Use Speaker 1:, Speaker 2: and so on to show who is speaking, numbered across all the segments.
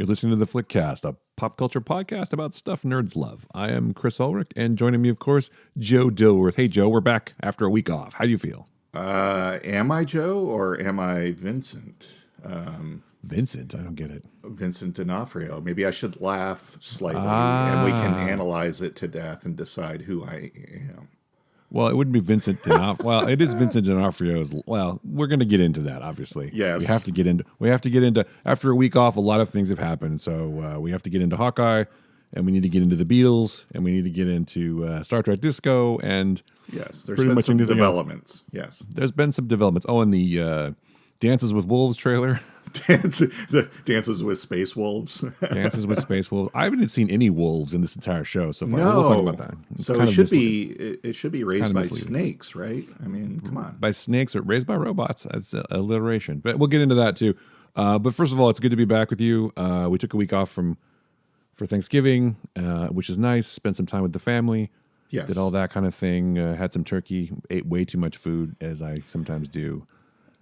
Speaker 1: You're listening to the Flickcast, a pop culture podcast about stuff nerds love. I am Chris Ulrich, and joining me, of course, Joe Dilworth. Hey, Joe, we're back after a week off. How do you feel?
Speaker 2: Am I Joe or am I Vincent?
Speaker 1: Vincent, I don't get it.
Speaker 2: Vincent D'Onofrio. Maybe I should laugh slightly, and we can analyze it to death and decide who I am.
Speaker 1: Well, it wouldn't be Vincent D'Onofrio. Well, it is Vincent D'Onofrio's. Well, we're going to get into that, obviously.
Speaker 2: Yes.
Speaker 1: We have to get into. After a week off, a lot of things have happened, so we have to get into Hawkeye, and we need to get into the Beatles, and we need to get into Star Trek Disco, and
Speaker 2: yes, there's been some developments. Yes,
Speaker 1: there's been some developments. Oh, and the Dances with Wolves trailer.
Speaker 2: Dances with Space Wolves.
Speaker 1: Dances with Space Wolves. I haven't seen any wolves in this entire show so far.
Speaker 2: No.
Speaker 1: We'll talk about that.
Speaker 2: So it should be raised by snakes, right? I mean, come on.
Speaker 1: By snakes or raised by robots. That's alliteration. But we'll get into that too. But first of all, it's good to be back with you. We took a week off for Thanksgiving, which is nice. Spent some time with the family.
Speaker 2: Yes.
Speaker 1: Did all that kind of thing. Had some turkey. Ate way too much food, as I sometimes do.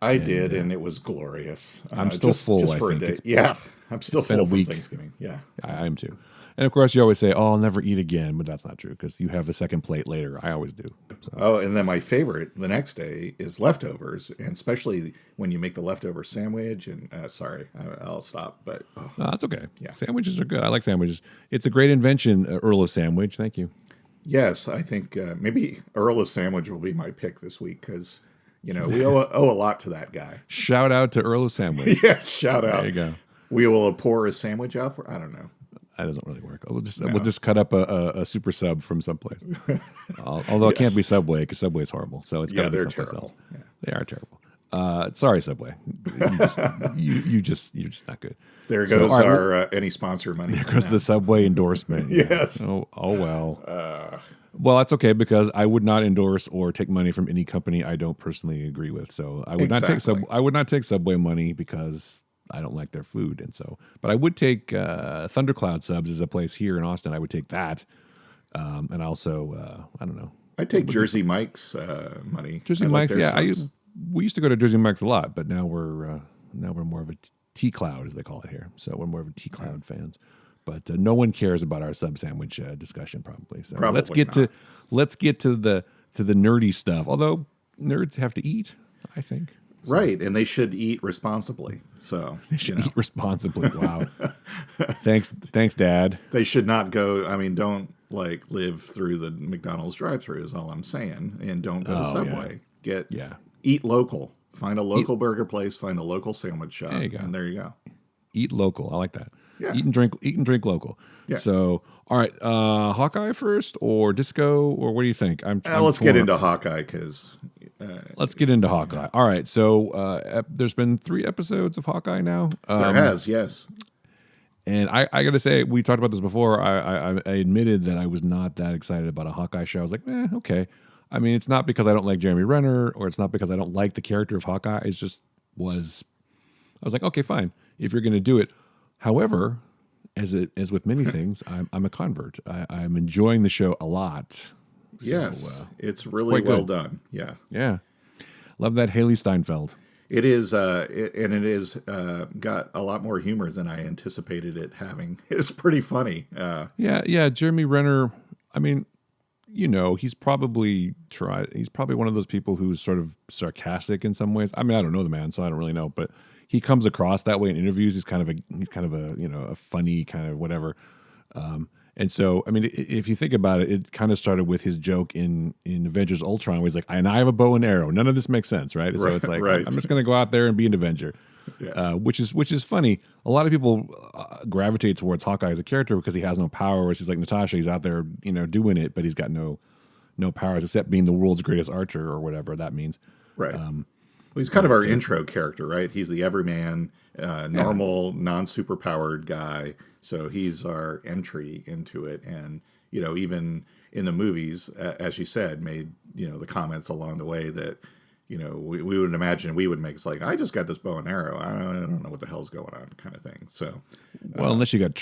Speaker 2: I did, and it was glorious.
Speaker 1: I'm still full.
Speaker 2: Just for a day. Yeah, I'm still full from Thanksgiving. Yeah,
Speaker 1: I am too. And of course, you always say, "Oh, I'll never eat again," but that's not true because you have a second plate later. I always do. So.
Speaker 2: Oh, and then my favorite the next day is leftovers, and especially when you make the leftover sandwich. And sorry, I'll stop. But
Speaker 1: no, that's okay.
Speaker 2: Yeah,
Speaker 1: sandwiches are good. I like sandwiches. It's a great invention, Earl of Sandwich. Thank you.
Speaker 2: Yes, I think maybe Earl of Sandwich will be my pick this week because. You know, we owe a lot to that guy.
Speaker 1: Shout out to Earl of Sandwich.
Speaker 2: Yeah, shout out.
Speaker 1: There you go.
Speaker 2: We will pour a sandwich out for, I don't know.
Speaker 1: That doesn't really work. We'll just cut up a super sub from someplace. Although it can't be Subway because Subway is horrible. So it's got to be someplace else. Yeah. They are terrible. Sorry, Subway. You're just not good.
Speaker 2: There goes our any sponsor money.
Speaker 1: There goes the Subway endorsement.
Speaker 2: Yes.
Speaker 1: Oh well. Well, that's okay because I would not endorse or take money from any company I don't personally agree with. So I would not take Subway money because I don't like their food, and so. But I would take Thundercloud Subs as a place here in Austin. I would take that, and also I don't know.
Speaker 2: I take Jersey Mike's money.
Speaker 1: Jersey Mike's, yeah. We used to go to Jersey Mike's a lot, but now we're more of a T Cloud as they call it here. So we're more of a T Cloud fans. But no one cares about our sub sandwich discussion, probably. So let's get to the nerdy stuff. Although nerds have to eat, I think.
Speaker 2: So. Right, and they should eat responsibly. So
Speaker 1: they should eat responsibly. Wow. Thanks, Dad.
Speaker 2: They should not go. I mean, don't live through the McDonald's drive-through. Is all I'm saying. And don't go to Subway. Eat local. Find a local burger place. Find a local sandwich shop.
Speaker 1: There you go.
Speaker 2: And there you go.
Speaker 1: Eat local. I like that.
Speaker 2: Yeah.
Speaker 1: Eat and drink local. Yeah. So, all right, Hawkeye first or Disco or what do you think?
Speaker 2: Let's get into Hawkeye because.
Speaker 1: Let's get into Hawkeye. Yeah. All right, so there's been 3 episodes of Hawkeye now.
Speaker 2: There has, yes.
Speaker 1: And I got to say, we talked about this before. I admitted that I was not that excited about a Hawkeye show. I was like, okay. I mean, it's not because I don't like Jeremy Renner or it's not because I don't like the character of Hawkeye. It just was. I was like, okay, fine. If you're going to do it. However, as with many things, I'm a convert. I'm enjoying the show a lot. So,
Speaker 2: yes, it's really well done. Yeah,
Speaker 1: yeah, love that Haley Steinfeld.
Speaker 2: It is, it is got a lot more humor than I anticipated it having. It's pretty funny.
Speaker 1: Yeah. Jeremy Renner. I mean, he's probably one of those people who's sort of sarcastic in some ways. I mean, I don't know the man, so I don't really know, but. He comes across that way in interviews. He's kind of a funny kind of whatever. And so, I mean, if you think about it, it kind of started with his joke in Avengers Ultron where he's like, and I have a bow and arrow. None of this makes sense, right? So it's like, I'm just going to go out there and be an Avenger, yes. Which is funny. A lot of people gravitate towards Hawkeye as a character because he has no powers. He's like Natasha. He's out there, doing it, but he's got no powers except being the world's greatest archer or whatever that means.
Speaker 2: Right. Well, he's kind of our intro character, right? He's the everyman, normal, non-superpowered guy. So he's our entry into it. And, even in the movies, as you said, made, the comments along the way that, we would imagine we would make. It's like, I just got this bow and arrow. I don't know what the hell's going on, kind of thing. So,
Speaker 1: well, unless you got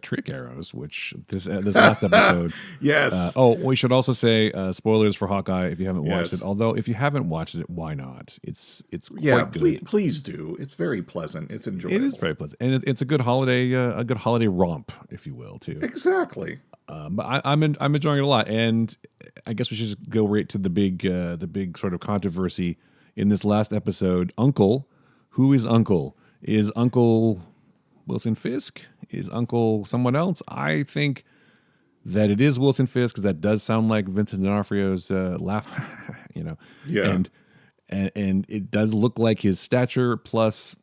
Speaker 1: trick arrows, which this last episode.
Speaker 2: Yes.
Speaker 1: We should also say spoilers for Hawkeye if you haven't watched it. Although if you haven't watched it, why not? It's quite good.
Speaker 2: Please do. It's very pleasant. It's enjoyable.
Speaker 1: It is very pleasant, and it's a good holiday romp, if you will, too.
Speaker 2: Exactly.
Speaker 1: But I'm enjoying it a lot, and I guess we should just go right to the big sort of controversy in this last episode. Uncle, who is Uncle? Is Uncle Wilson Fisk? Is Uncle someone else? I think that it is Wilson Fisk, because that does sound like Vincent D'Onofrio's laugh,
Speaker 2: Yeah.
Speaker 1: And it does look like his stature, plus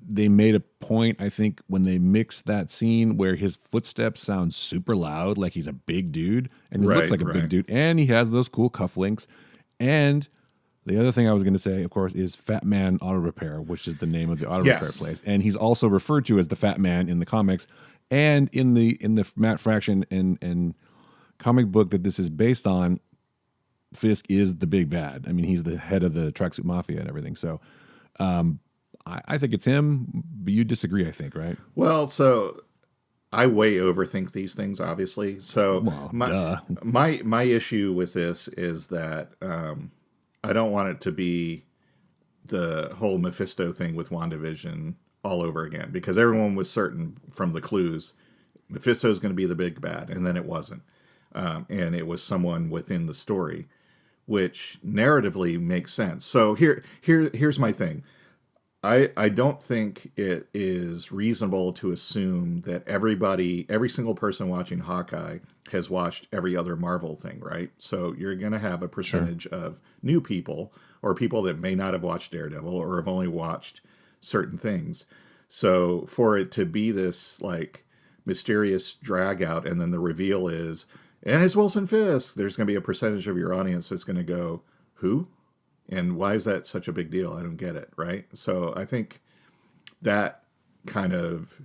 Speaker 1: they made a point, I think, when they mixed that scene where his footsteps sound super loud, like he's a big dude, and he looks like a big dude, and he has those cool cufflinks. And the other thing I was going to say, of course, is Fat Man Auto Repair, which is the name of the auto repair place, and he's also referred to as the Fat Man in the comics, and in the Matt Fraction and comic book that this is based on. Fisk is the big bad. I mean, he's the head of the Tracksuit Mafia and everything. So, I think it's him, but you disagree, I think, right?
Speaker 2: Well, so I way overthink these things, obviously. So my issue with this is that I don't want it to be the whole Mephisto thing with WandaVision all over again, because everyone was certain from the clues Mephisto is going to be the big bad, and then it wasn't, and it was someone within the story, which narratively makes sense. So here's my thing. I don't think it is reasonable to assume that every single person watching Hawkeye has watched every other Marvel thing, right? So you're going to have a percentage of new people, or people that may not have watched Daredevil or have only watched certain things. So for it to be this like mysterious drag out, and then the reveal is, and it's Wilson Fisk, there's going to be a percentage of your audience that's going to go, who? And why is that such a big deal? I don't get it, right? So I think that kind of,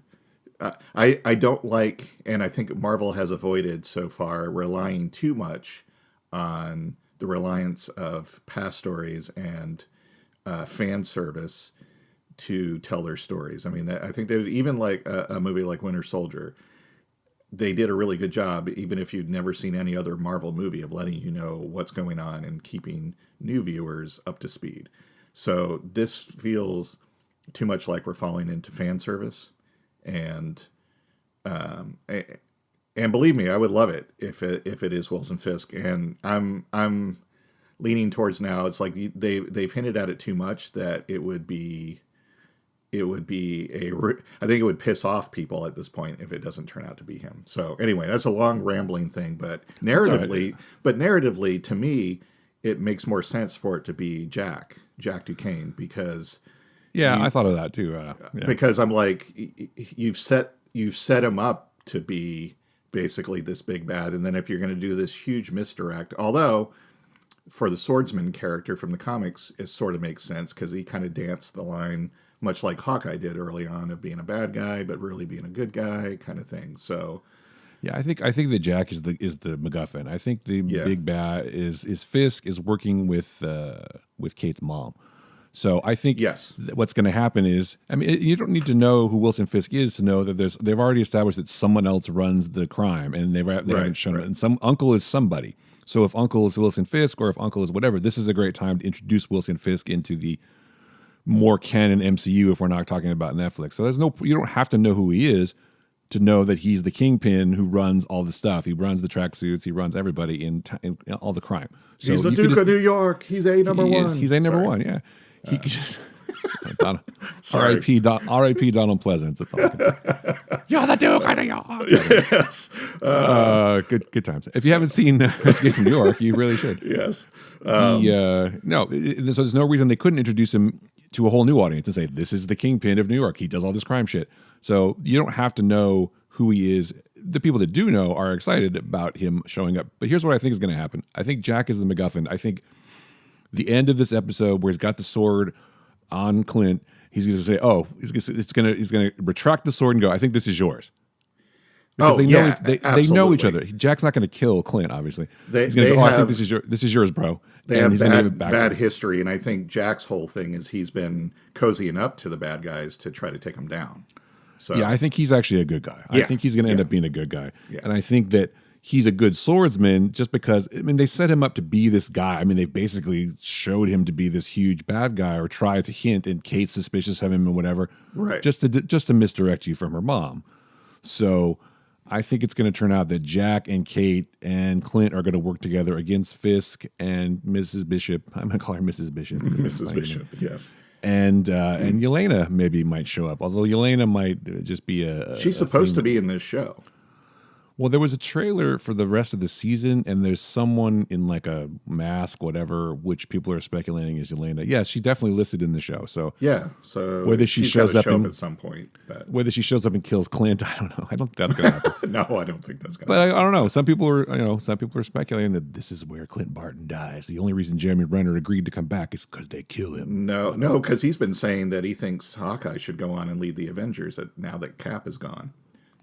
Speaker 2: I don't like, and I think Marvel has avoided so far relying too much on the reliance of past stories and fan service to tell their stories. I mean, I think that even like a movie like Winter Soldier, they did a really good job, even if you'd never seen any other Marvel movie, of letting you know what's going on and keeping new viewers up to speed. So this feels too much like we're falling into fan service, and believe me, I would love it if it is Wilson Fisk, and I'm leaning towards now. It's like they've hinted at it too much that it would be I think it would piss off people at this point if it doesn't turn out to be him. So anyway, that's a long rambling thing, but narratively to me, it makes more sense for it to be Jack Duquesne, because
Speaker 1: I thought of that too.
Speaker 2: Because I'm like, you've set him up to be basically this big bad, and then if you're going to do this huge misdirect, although for the swordsman character from the comics, it sort of makes sense because he kind of danced the line much like Hawkeye did early on, of being a bad guy but really being a good guy, kind of thing. So
Speaker 1: yeah, I think that Jack is the MacGuffin. I think the big bad is Fisk is working with Kate's mom. So I think what's going to happen is, I mean, you don't need to know who Wilson Fisk is to know that they've already established that someone else runs the crime, and they haven't shown it. And some uncle is somebody. So if uncle is Wilson Fisk, or if uncle is whatever, this is a great time to introduce Wilson Fisk into the more canon MCU if we're not talking about Netflix. So you don't have to know who he is to know that he's the kingpin who runs all the stuff. He runs the tracksuits. He runs everybody in all the crime. So
Speaker 2: he's the Duke of New York. He's a number one.
Speaker 1: He's a number one. Yeah. He could just R.I.P. Donald Pleasance. That's all I can say. You're the Duke of New York.
Speaker 2: Yes.
Speaker 1: Good times. If you haven't seen Escape from New York, you really should.
Speaker 2: Yes.
Speaker 1: So there's no reason they couldn't introduce him to a whole new audience and say, this is the kingpin of New York. He does all this crime shit. So you don't have to know who he is. The people that do know are excited about him showing up. But here's what I think is going to happen. I think Jack is the MacGuffin. I think the end of this episode where he's got the sword on Clint, he's going to say, he's going to retract the sword and go, I think this is yours. because
Speaker 2: Oh yeah,
Speaker 1: they know each
Speaker 2: absolutely.
Speaker 1: other. Jack's not going to kill Clint. Obviously,
Speaker 2: They
Speaker 1: he's going to
Speaker 2: they
Speaker 1: go. Oh, I think
Speaker 2: have
Speaker 1: this is yours, bro,
Speaker 2: they
Speaker 1: and
Speaker 2: have
Speaker 1: he's going to give it back to
Speaker 2: bad
Speaker 1: him.
Speaker 2: history, and I think Jack's whole thing is he's been cozying up to the bad guys to try to take them down.
Speaker 1: Yeah, I
Speaker 2: So
Speaker 1: think he's actually a good guy. I
Speaker 2: yeah,
Speaker 1: think he's going to end
Speaker 2: yeah,
Speaker 1: up being a good guy.
Speaker 2: yeah.
Speaker 1: And I think that he's a good swordsman just because, I mean, they set him up to be this guy. I mean, they basically showed him to be this huge bad guy or tried to hint, and Kate's suspicious of him and whatever,
Speaker 2: Right.
Speaker 1: just to misdirect you from her mom. So I think it's going to turn out that Jack and Kate and Clint are going to work together against Fisk and Mrs. Bishop. I'm going to call her Mrs. Bishop.
Speaker 2: Mrs. Bishop. Yes.
Speaker 1: And Yelena maybe might show up, although Yelena might just be
Speaker 2: She's
Speaker 1: a
Speaker 2: supposed to
Speaker 1: thing.
Speaker 2: be in this show.
Speaker 1: Well, there was a trailer for the rest of the season, and there's someone in like a mask, whatever, which people are speculating is Yelena. Yeah, she's definitely listed in the show. So
Speaker 2: Yeah. So
Speaker 1: whether she
Speaker 2: she's got
Speaker 1: shows
Speaker 2: to
Speaker 1: up
Speaker 2: show up
Speaker 1: in
Speaker 2: at some point. But
Speaker 1: whether she shows up and kills Clint, I don't know. I don't think that's gonna happen.
Speaker 2: no, I don't think that's gonna.
Speaker 1: But I don't know. Some people are speculating that this is where Clint Barton dies. The only reason Jeremy Renner agreed to come back is because they kill him.
Speaker 2: No, because he's been saying that he thinks Hawkeye should go on and lead the Avengers now that Cap is gone.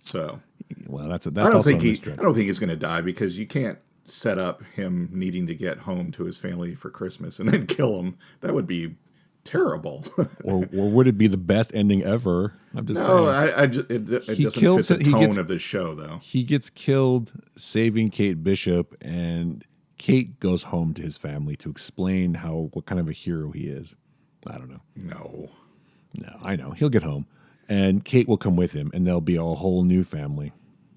Speaker 2: So
Speaker 1: Well, that's
Speaker 2: I don't
Speaker 1: also
Speaker 2: think
Speaker 1: a misstretch.
Speaker 2: I don't think he's going to die because you can't set up him needing to get home to his family for Christmas and then kill him. That would be terrible.
Speaker 1: or would it be the best ending ever? I'm just
Speaker 2: No,
Speaker 1: saying.
Speaker 2: it
Speaker 1: He
Speaker 2: doesn't
Speaker 1: kills
Speaker 2: fit the
Speaker 1: he
Speaker 2: tone
Speaker 1: gets-
Speaker 2: of this show, though.
Speaker 1: He gets killed saving Kate Bishop, and Kate goes home to his family to explain what kind of a hero he is. I don't know. No, I know. He'll get home, and Kate will come with him, and there'll be a whole new family.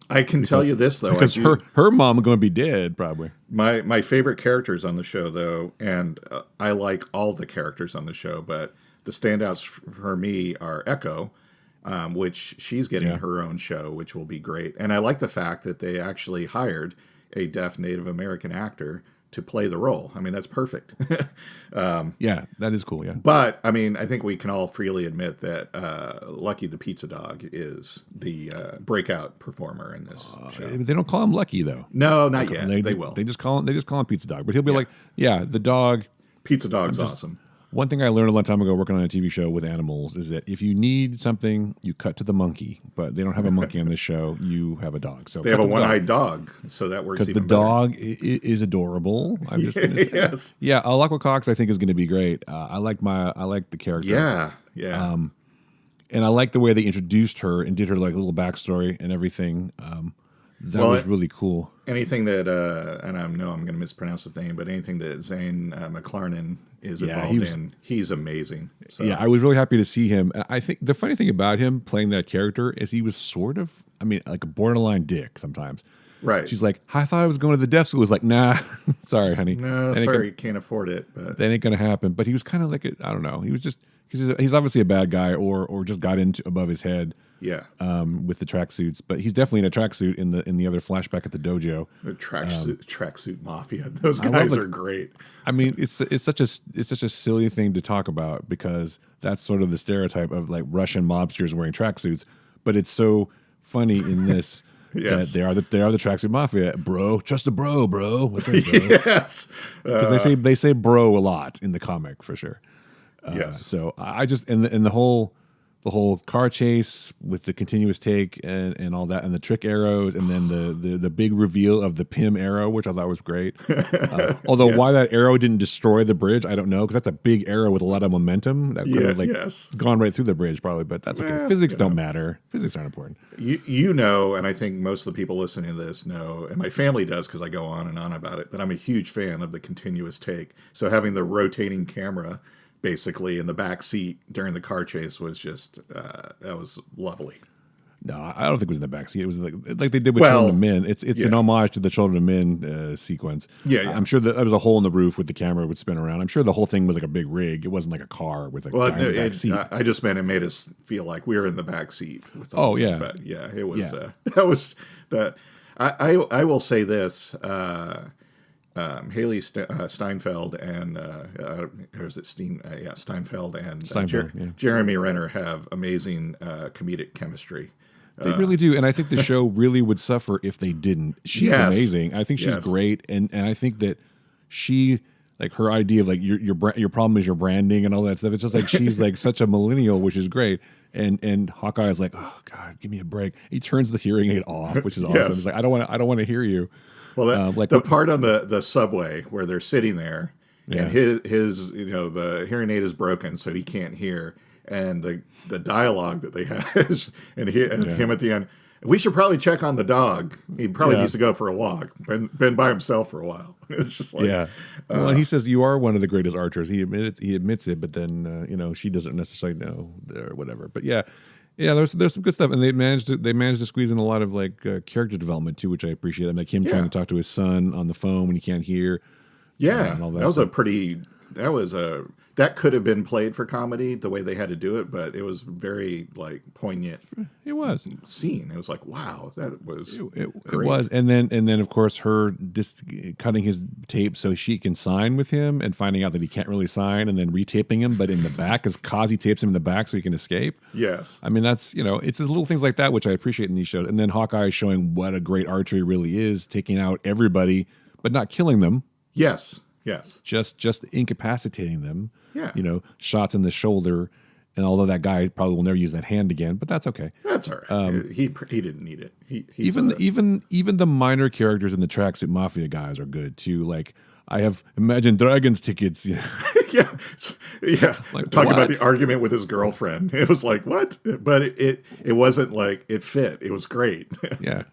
Speaker 2: I can tell you this though,
Speaker 1: Because her mom is going to be dead, probably.
Speaker 2: my favorite characters on the show, though, and I like all the characters on the show, but the standouts for me are Echo, which she's getting her own show, which will be great. And I like the fact that they actually hired a deaf Native American actor to play the role. I mean, that's perfect.
Speaker 1: Yeah, that is cool. Yeah,
Speaker 2: But I mean, I think we can all freely admit that Lucky the Pizza Dog is the breakout performer in this show.
Speaker 1: they don't call him Lucky though.
Speaker 2: No, not yet.
Speaker 1: They
Speaker 2: will.
Speaker 1: They just call him Pizza Dog. But he'll be like, yeah, the dog.
Speaker 2: Pizza Dog's awesome.
Speaker 1: One thing I learned a long time ago working on a TV show with animals is that if you need something, you cut to the monkey. But they don't have a monkey on this show. You have a dog. So
Speaker 2: They have a one-eyed dog, so that works
Speaker 1: because the
Speaker 2: even better.
Speaker 1: dog is adorable. I'm just gonna say.
Speaker 2: Yes.
Speaker 1: Yeah, Alakwa Cox I think is going to be great. I like the character.
Speaker 2: Yeah. Yeah.
Speaker 1: And I like the way they introduced her and did her like little backstory and everything. That was really cool.
Speaker 2: Anything that, and I know I'm going to mispronounce his name, but anything that Zane McLarnon is involved in, he's amazing. So.
Speaker 1: Yeah, I was really happy to see him. I think the funny thing about him playing that character is he was sort of, like a borderline dick sometimes.
Speaker 2: Right.
Speaker 1: She's like, I thought I was going to the deaf school. He's like, nah, sorry, honey.
Speaker 2: No, sorry, can't afford it. But
Speaker 1: That ain't going to happen. But he was kind of like, I don't know. He was just, because he's obviously a bad guy or just got into above his head.
Speaker 2: yeah,
Speaker 1: With the tracksuits, but he's definitely in a tracksuit in the other flashback at the dojo.
Speaker 2: the tracksuit mafia. Those guys are great.
Speaker 1: I mean, it's such a silly thing to talk about because that's sort of the stereotype of like Russian mobsters wearing tracksuits, but it's so funny in this
Speaker 2: Yes.
Speaker 1: that they are the tracksuit mafia, bro. Just a bro. What's right, bro?
Speaker 2: Yes.
Speaker 1: Because they say bro a lot in the comic for sure.
Speaker 2: Yes.
Speaker 1: So I just and the whole car chase with the continuous take and all that and the trick arrows and then the big reveal of the Pym arrow, which I thought was great. Although why that arrow didn't destroy the bridge, I don't know, because that's a big arrow with a lot of momentum that could have gone right through the bridge probably. But that's okay.
Speaker 2: Well,
Speaker 1: Physics don't matter. Physics aren't important.
Speaker 2: You know, and I think most of the people listening to this know, and my family does because I go on and on about it, that I'm a huge fan of the continuous take. So having the rotating camera basically in the back seat during the car chase was just that was lovely.
Speaker 1: No, I don't think it was in the backseat. It was like they did with Children of Men. It's an homage to the Children of Men sequence.
Speaker 2: Yeah.
Speaker 1: I'm sure that there was a hole in the roof with the camera would spin around. I'm sure the whole thing was like a big rig. It wasn't like a car with a guy in the back seat.
Speaker 2: I just meant it made us feel like we were in the back seat.
Speaker 1: Yeah.
Speaker 2: But yeah, it was that was the. I will say this. Haley Steinfeld and Steinfeld and Jeremy Renner have amazing comedic chemistry.
Speaker 1: They really do, and I think the show really would suffer if they didn't. She's amazing. I think she's great, and I think that she like her idea of like your problem is your branding and all that stuff. It's just like she's like such a millennial, which is great. And Hawkeye is like, oh God, give me a break. He turns the hearing aid off, which is awesome.
Speaker 2: Yes.
Speaker 1: He's like, I don't want to hear you.
Speaker 2: Well,
Speaker 1: Like
Speaker 2: the
Speaker 1: what?
Speaker 2: part on the subway where they're sitting there, and
Speaker 1: Yeah,
Speaker 2: his the hearing aid is broken, so he can't hear, and the dialogue that they have is, and
Speaker 1: yeah,
Speaker 2: him at the end. We should probably check on the dog. He probably
Speaker 1: yeah,
Speaker 2: needs to go for a walk. Been by himself for a while. It's just like,
Speaker 1: yeah. Well, and he says you are one of the greatest archers. He admits it, but then she doesn't necessarily know or whatever. But yeah, yeah. There's some good stuff, and they managed to squeeze in a lot of like character development too, which I appreciate. I mean, like him trying
Speaker 2: yeah,
Speaker 1: to talk to his son on the phone when he can't hear,
Speaker 2: yeah.
Speaker 1: and all
Speaker 2: That
Speaker 1: that
Speaker 2: was
Speaker 1: stuff.
Speaker 2: that could have been played for comedy the way they had to do it, but it was very like poignant
Speaker 1: It was.
Speaker 2: scene. It was like, wow, that was
Speaker 1: It
Speaker 2: great.
Speaker 1: was, and then of course her just cutting his tape so she can sign with him, and finding out that he can't really sign, and then retaping him, but in the back, because Kazi tapes him in the back so he can escape.
Speaker 2: Yes.
Speaker 1: I mean, that's it's the little things like that which I appreciate in these shows, and then Hawkeye showing what a great archer he really is, taking out everybody, but not killing them,
Speaker 2: Yes. Yes.
Speaker 1: just incapacitating them.
Speaker 2: Yeah.
Speaker 1: Shots in the shoulder, and although that guy probably will never use that hand again, but that's okay.
Speaker 2: That's all right. He didn't need it.
Speaker 1: Even the minor characters in the tracksuit mafia guys are good too. Like I have Imagine Dragons tickets.
Speaker 2: yeah. Yeah.
Speaker 1: Like,
Speaker 2: Talking about
Speaker 1: what?
Speaker 2: the argument with his girlfriend. It was like, what? But it wasn't like it fit. It was great.
Speaker 1: Yeah.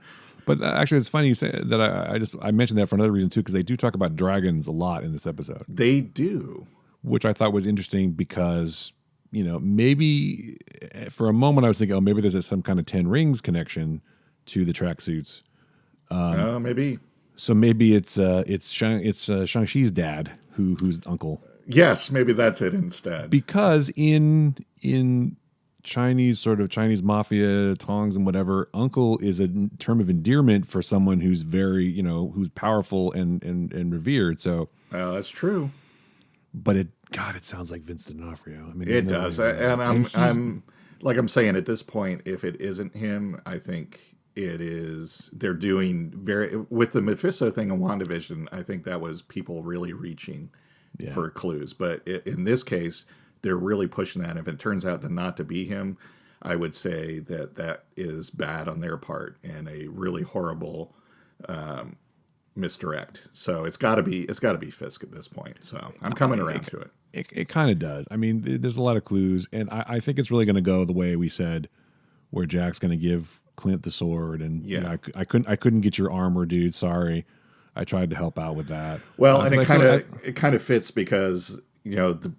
Speaker 1: But actually, it's funny you say that. I mentioned that for another reason too, because they do talk about dragons a lot in this episode,
Speaker 2: They do.
Speaker 1: which I thought was interesting because maybe for a moment I was thinking, oh, maybe there's some kind of Ten Rings connection to the tracksuits.
Speaker 2: Maybe.
Speaker 1: So maybe it's Shang-Chi's dad who's uncle,
Speaker 2: Yes, maybe that's it instead.
Speaker 1: because in Chinese mafia tongs and whatever, uncle is a term of endearment for someone who's very who's powerful and revered. So,
Speaker 2: That's true.
Speaker 1: but it sounds like Vince D'Onofrio. I mean,
Speaker 2: It does. And I'm like I'm saying at this point, if it isn't him, I think it is. They're doing very with the Mephisto thing in WandaVision. I think that was people really reaching for clues. But in this case, they're really pushing that. If it turns out to not to be him, I would say that is bad on their part and a really horrible misdirect. So it's got to be Fisk at this point. So I'm coming around to it.
Speaker 1: It kind of does. I mean, there's a lot of clues, and I think it's really going to go the way we said, where Jack's going to give Clint the sword, and I couldn't get your armor, dude. Sorry, I tried to help out with that.
Speaker 2: Well, and it kind of fits because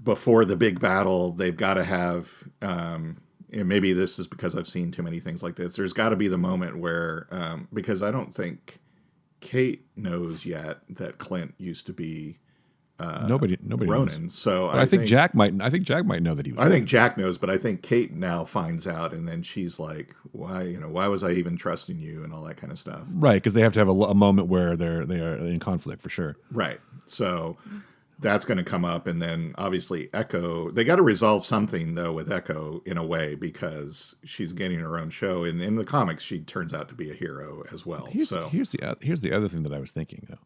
Speaker 2: before the big battle, they've got to have. And maybe this is because I've seen too many things like this. There's got to be the moment where because I don't think Kate knows yet that Clint used to be
Speaker 1: Nobody
Speaker 2: Ronin.
Speaker 1: knows.
Speaker 2: So
Speaker 1: But I think Jack might. I think Jack might know that he was.
Speaker 2: I think Jack knows, but I think Kate now finds out, and then she's like, why was I even trusting you, and all that kind of stuff.
Speaker 1: Right, because they have to have a moment where they are in conflict for sure.
Speaker 2: Right. So that's going to come up, and then obviously Echo. They got to resolve something though with Echo in a way because she's getting her own show, and in the comics she turns out to be a hero as well.
Speaker 1: Here's the other thing that I was thinking though.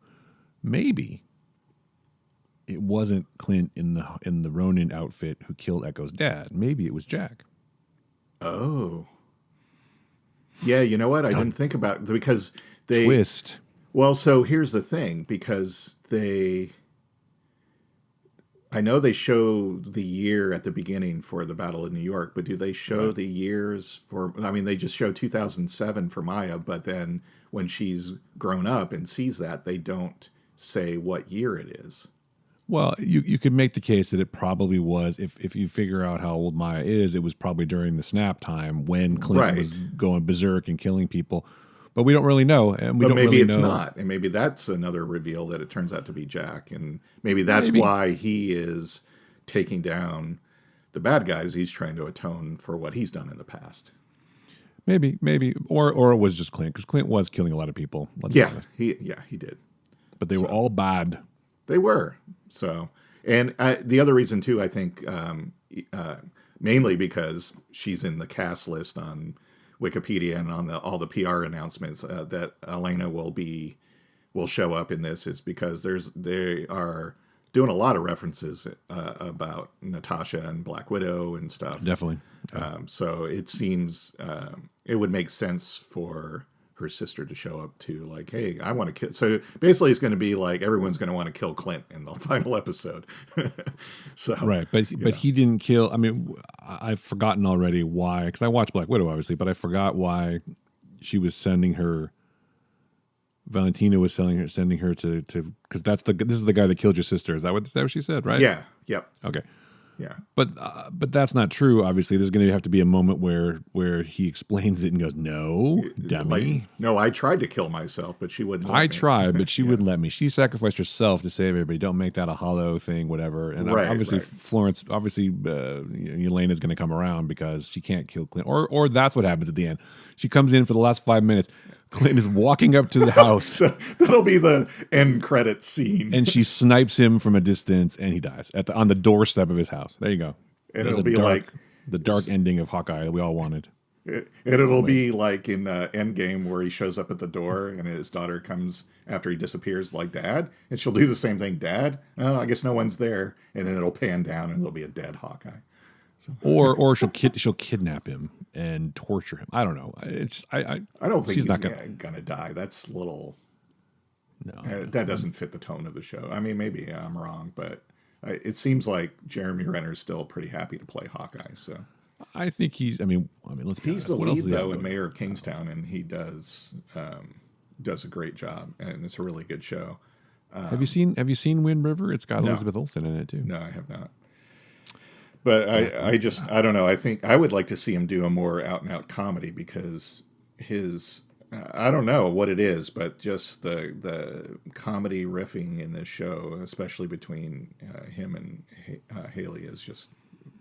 Speaker 1: Maybe it wasn't Clint in the Ronin outfit who killed Echo's dad. Maybe it was Jack.
Speaker 2: Oh. Yeah, you know what? I didn't think about it because they
Speaker 1: Twist.
Speaker 2: Well, so here's the thing, because I know they show the year at the beginning for the Battle of New York, but do they show the years for, I mean, they just show 2007 for Maya, but then when she's grown up and sees that, they don't say what year it is.
Speaker 1: Well, you could make the case that it probably was, if you figure out how old Maya is, it was probably during the snap time when Clint was going berserk and killing people. But we don't really know, and
Speaker 2: But maybe it's not, and maybe that's another reveal that it turns out to be Jack, and maybe that's why he is taking down the bad guys. He's trying to atone for what he's done in the past.
Speaker 1: Maybe, or it was just Clint, because Clint was killing a lot of people.
Speaker 2: He did.
Speaker 1: But they were all bad.
Speaker 2: They were. So, and the other reason too, I think, mainly because she's in the cast list on Wikipedia and on all the PR announcements that Elena will show up in this, is because they are doing a lot of references about Natasha and Black Widow and stuff.
Speaker 1: Definitely.
Speaker 2: So it seems it would make sense for her sister to show up too. Like, hey, I want to kill. So basically, it's going to be like everyone's going to want to kill Clint in the final episode. So
Speaker 1: Right, but he didn't kill. I mean, I've forgotten already why, because I watched Black Widow obviously, but I forgot why she was sending her. Valentina was sending her to because this is the guy that killed your sister. Is that what she said? Right?
Speaker 2: Yeah. Yep.
Speaker 1: Okay.
Speaker 2: Yeah.
Speaker 1: But that's not true. Obviously, there's going to have to be a moment where he explains it and goes, "No, dummy.
Speaker 2: Like, no, I tried to kill myself, but she wouldn't. Let
Speaker 1: I
Speaker 2: me.
Speaker 1: tried, but she wouldn't let me. She sacrificed herself to save everybody. Don't make that a hollow thing, whatever." And obviously, Florence, Elena's going to come around because she can't kill Clint, or that's what happens at the end. She comes in for the last 5 minutes. Clint is walking up to the house.
Speaker 2: That'll be the end credit scene.
Speaker 1: And she snipes him from a distance, and he dies on the doorstep of his house. There you go.
Speaker 2: And it'll be like
Speaker 1: the dark ending of Hawkeye that we all wanted.
Speaker 2: It'll be like in Endgame where he shows up at the door and his daughter comes after he disappears like, Dad? And she'll do the same thing, Dad? Oh, I guess no one's there. And then it'll pan down and there'll be a dead Hawkeye.
Speaker 1: So. Or she'll kidnap him and torture him. I don't know. I
Speaker 2: don't think he's not gonna die. That's little. No, that doesn't fit the tone of the show. I mean, maybe I'm wrong, but it seems like Jeremy Renner's still pretty happy to play Hawkeye. So
Speaker 1: I think he's. I mean, let's be honest.
Speaker 2: He's the lead though in Mayor of Kingstown, and he does a great job, and it's a really good show.
Speaker 1: Have you seen Wind River? It's got Elizabeth Olsen in it too.
Speaker 2: No, I have not. But I don't know. I think I would like to see him do a more out and out comedy because his I don't know what it is, but just the comedy riffing in this show, especially between him and Haley, is just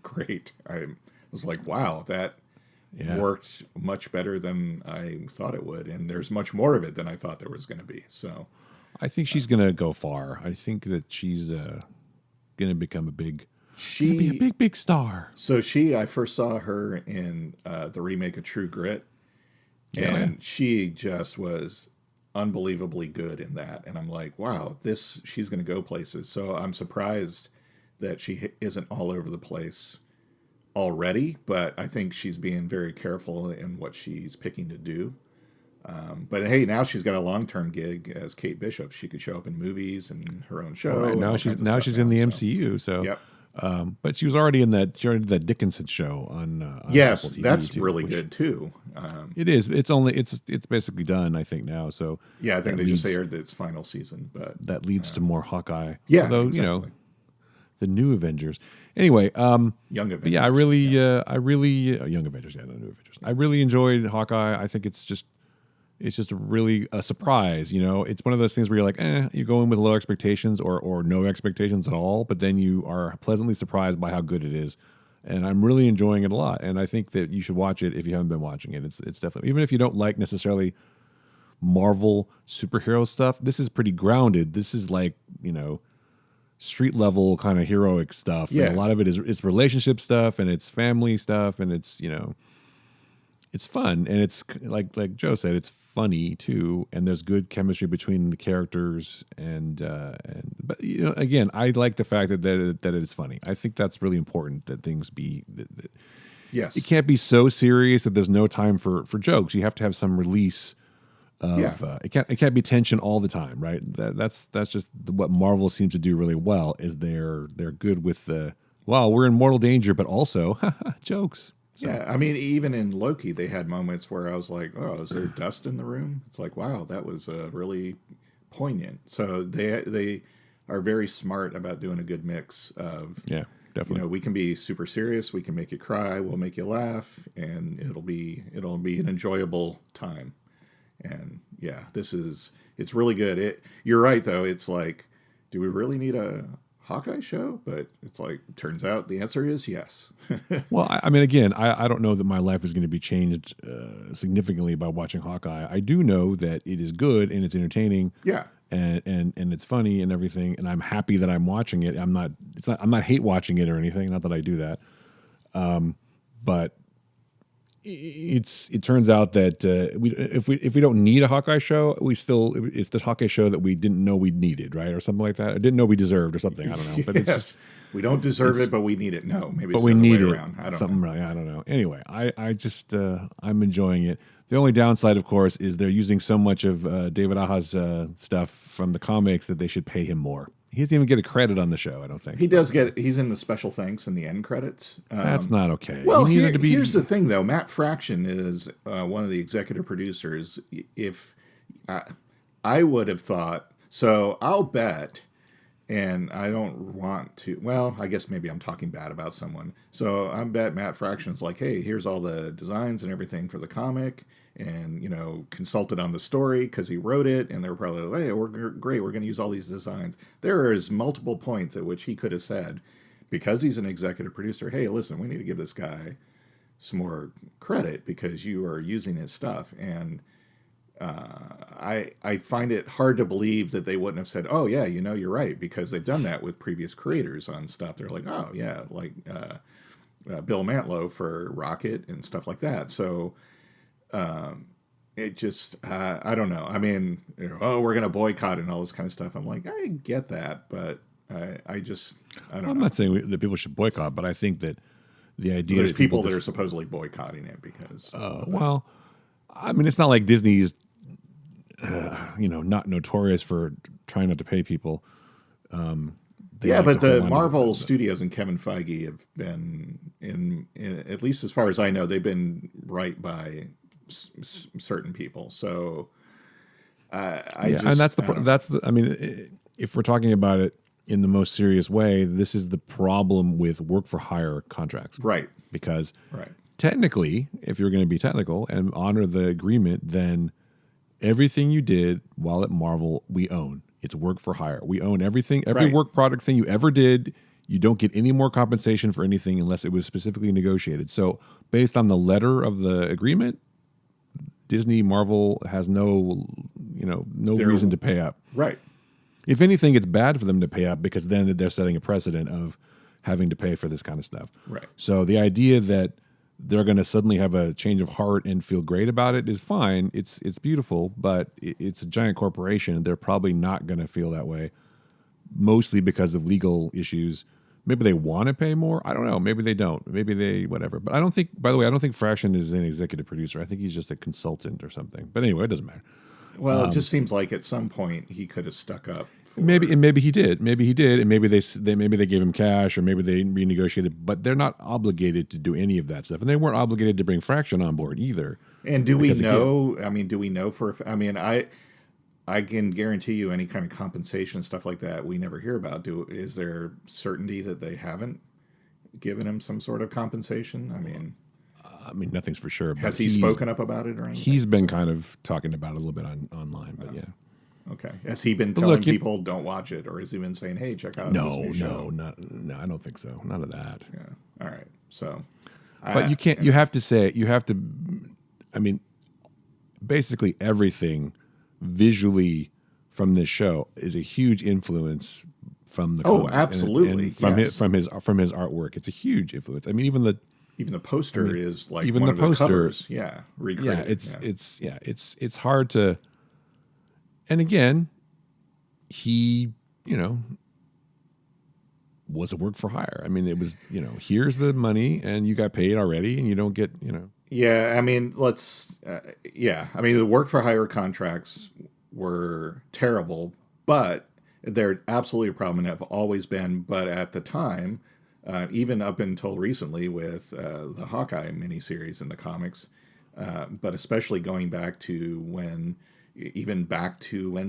Speaker 2: great. I was like, wow, that worked much better than I thought it would, and there's much more of it than I thought there was going to be. So
Speaker 1: I think she's going to go far. I think that she's going to become be a big star.
Speaker 2: So I first saw her in the remake of True Grit, and she just was unbelievably good in that. And I'm like, wow, she's going to go places. So I'm surprised that she isn't all over the place already, but I think she's being very careful in what she's picking to do. But hey, now she's got a long-term gig as Kate Bishop. She could show up in movies and her own show.
Speaker 1: Right, now she's in the MCU. So
Speaker 2: yep.
Speaker 1: But she was already in that Dickinson show on
Speaker 2: yes,
Speaker 1: Apple TV
Speaker 2: that's
Speaker 1: too,
Speaker 2: really good too.
Speaker 1: It is. It's basically done, I think now. So
Speaker 2: yeah, I think they just aired its final season, but
Speaker 1: that leads to more Hawkeye.
Speaker 2: Yeah,
Speaker 1: although
Speaker 2: exactly.
Speaker 1: The new Avengers. Anyway,
Speaker 2: Young Avengers.
Speaker 1: Yeah, Young Avengers. Yeah, the new Avengers. I really enjoyed Hawkeye. I think it's just a surprise. It's one of those things where you're like, you go in with low expectations or no expectations at all, but then you are pleasantly surprised by how good it is. And I'm really enjoying it a lot. And I think that you should watch it if you haven't been watching it. It's definitely, even if you don't like necessarily Marvel superhero stuff, this is pretty grounded. This is like, street level kind of heroic stuff.
Speaker 2: Yeah.
Speaker 1: And a lot of it is it's relationship stuff and it's family stuff and it's, it's fun. And it's like Joe said, it's funny too. And there's good chemistry between the characters but again, I like the fact that it is funny. I think that's really important that things be,
Speaker 2: yes, it
Speaker 1: can't be so serious that there's no time for jokes. You have to have some release of it can't be tension all the time, right? That's just what Marvel seems to do really well is they're good with we're in mortal danger, but also jokes. So.
Speaker 2: Yeah, I mean, even in Loki, they had moments where I was like, "Oh, is there dust in the room?" It's like, "Wow, that was really poignant." So they are very smart about doing a good mix of
Speaker 1: definitely.
Speaker 2: We can be super serious, we can make you cry, we'll make you laugh, and it'll be an enjoyable time. And yeah, it's really good. You're right though. It's like, do we really need a Hawkeye show? But it's like, turns out the answer is yes.
Speaker 1: Well, I mean, again, I don't know that my life is going to be changed significantly by watching Hawkeye. I do know that it is good and it's entertaining.
Speaker 2: Yeah.
Speaker 1: And it's funny and everything. And I'm happy that I'm watching it. I'm not hate watching it or anything. Not that I do that. But it turns out that if we don't need a Hawkeye show, it's the Hawkeye show that we didn't know we needed, right, or something like that. I didn't know we deserved, or something. I don't know, but
Speaker 2: yes.
Speaker 1: it's just
Speaker 2: We don't deserve it, but we need it. No, maybe
Speaker 1: but
Speaker 2: it's
Speaker 1: we
Speaker 2: the other
Speaker 1: need
Speaker 2: way
Speaker 1: it.
Speaker 2: around. I don't
Speaker 1: Something
Speaker 2: know.
Speaker 1: right. I don't know. Anyway, I just I'm enjoying it. The only downside, of course, is they're using so much of David Aja's stuff from the comics that they should pay him more. He doesn't even get a credit on the show, I don't think.
Speaker 2: He does get. He's in the special thanks in the end credits.
Speaker 1: That's not okay.
Speaker 2: Well,
Speaker 1: he needed to be.
Speaker 2: here's the thing, though. Matt Fraction is one of the executive producers. If I would have thought so, I'll bet, and I don't want to. Well, I guess maybe I'm talking bad about someone. So I bet Matt Fraction's like, hey, here's all the designs and everything for the comic, and consulted on the story because he wrote it, and they were probably like, hey, we're great, we're going to use all these designs. There is multiple points at which he could have said, because he's an executive producer, hey, listen, we need to give this guy some more credit because you are using his stuff. And I find it hard to believe that they wouldn't have said, oh yeah, you're right, because they've done that with previous creators on stuff. They're like, oh yeah, like Bill Mantlo for Rocket and stuff like that. So it just I don't know. I mean, we're gonna boycott and all this kind of stuff. I'm like, I get that, but I don't know.
Speaker 1: I'm not saying that people should boycott, but I think that the idea
Speaker 2: There's
Speaker 1: that
Speaker 2: people that are supposedly boycotting it because
Speaker 1: well, I mean, it's not like Disney's not notorious for trying not to pay people.
Speaker 2: But the Marvel Studios and Kevin Feige have been in at least as far as I know, they've been right by certain people. So
Speaker 1: and that's the. I mean, if we're talking about it in the most serious way, this is the problem with work for hire contracts,
Speaker 2: right?
Speaker 1: Because technically, if you're going to be technical and honor the agreement, then everything you did while at Marvel, we own. It's work for hire. We own everything, every work product thing you ever did. You don't get any more compensation for anything unless it was specifically negotiated. So based on the letter of the agreement, Disney, Marvel has no reason to pay up.
Speaker 2: Right.
Speaker 1: If anything, it's bad for them to pay up because then they're setting a precedent of having to pay for this kind of stuff.
Speaker 2: Right.
Speaker 1: So the idea that they're going to suddenly have a change of heart and feel great about it is fine. It's beautiful, but it's a giant corporation. They're probably not going to feel that way, mostly because of legal issues. Maybe they want to pay more. I don't know. Maybe they don't. Maybe they whatever. But I don't think. By the way, I don't think Fraction is an executive producer. I think he's just a consultant or something. But anyway, it doesn't matter.
Speaker 2: Well, it just seems like at some point he could have stuck up.
Speaker 1: Maybe he did, and maybe they gave him cash, or maybe they renegotiated. But they're not obligated to do any of that stuff, and they weren't obligated to bring Fraction on board either.
Speaker 2: And do we know? Again, I mean, do we know for? I mean, I can guarantee you any kind of compensation stuff like that we never hear about. Is there certainty that they haven't given him some sort of compensation? I mean,
Speaker 1: nothing's for sure.
Speaker 2: Has he spoken up about it or anything?
Speaker 1: He's been kind of talking about it a little bit online, but yeah.
Speaker 2: Okay. Has he been telling people don't watch it, or has he been saying, "Hey, check out this new show"?
Speaker 1: No, I don't think so. None of that.
Speaker 2: Yeah. All right. So,
Speaker 1: but you can't. You have to say. You have to. I mean, basically everything visually from this show is a huge influence from the.
Speaker 2: Oh, absolutely.
Speaker 1: And from his artwork, it's a huge influence. I mean, even the poster is like
Speaker 2: even one the poster. The covers. Yeah. Recreated.
Speaker 1: Yeah. It's hard to. And again, he, was a work for hire. I mean, it was, here's the money and you got paid already and you don't get,
Speaker 2: Yeah, I mean, I mean, the work for hire contracts were terrible, but they're absolutely a problem and have always been. But at the time, even up until recently with the Hawkeye miniseries in the comics, but especially going back to when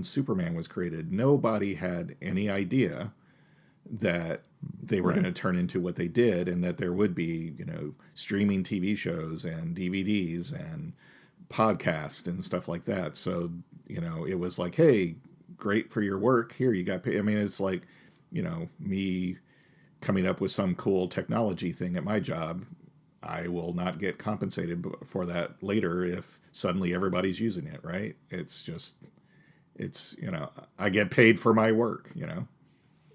Speaker 2: Superman was created, nobody had any idea that they were going to turn into what they did, and that there would be, streaming TV shows and DVDs and podcasts and stuff like that. So, it was like, hey, great for your work. Here, you got paid. I mean, it's like, me coming up with some cool technology thing at my job. I will not get compensated for that later if suddenly everybody's using it, right? It's I get paid for my work,